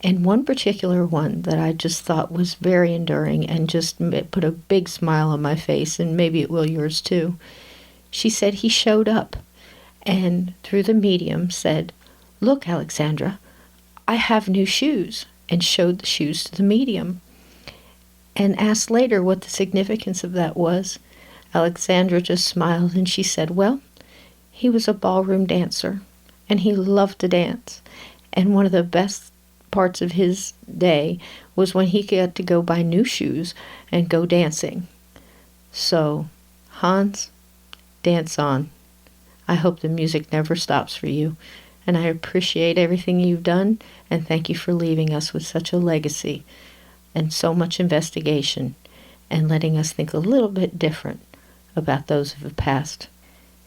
[SPEAKER 1] And one particular one that I just thought was very enduring and just put a big smile on my face, and maybe it will yours too. She said he showed up and through the medium said, look, Alexandra, I have new shoes, and showed the shoes to the medium. And asked later what the significance of that was. Alexandra just smiled and she said, well, he was a ballroom dancer and he loved to dance. And one of the best parts of his day was when he got to go buy new shoes and go dancing. So, Hans, dance on. I hope the music never stops for you. And I appreciate everything you've done, and thank you for leaving us with such a legacy and so much investigation and letting us think a little bit different about those who have passed.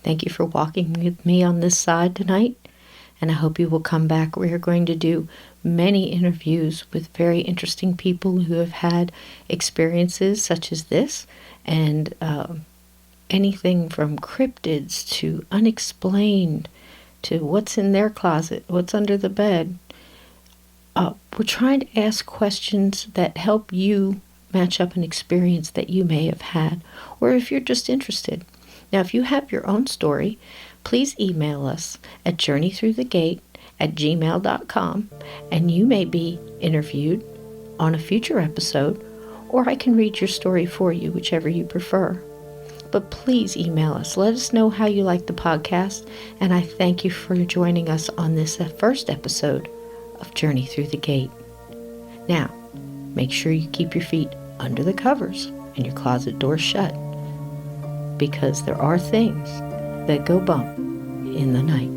[SPEAKER 1] Thank you for walking with me on this side tonight, and I hope you will come back. We are going to do many interviews with very interesting people who have had experiences such as this, and anything from cryptids to unexplained to what's in their closet, what's under the bed. We're trying to ask questions that help you match up an experience that you may have had, or if you're just interested. Now, if you have your own story, please email us at journeythroughthegate@gmail.com, and you may be interviewed on a future episode, or I can read your story for you, whichever you prefer. But please email us. Let us know how you like the podcast, and I thank you for joining us on this first episode of Journey Through the Gate. Now, make sure you keep your feet under the covers and your closet door shut, because there are things that go bump in the night.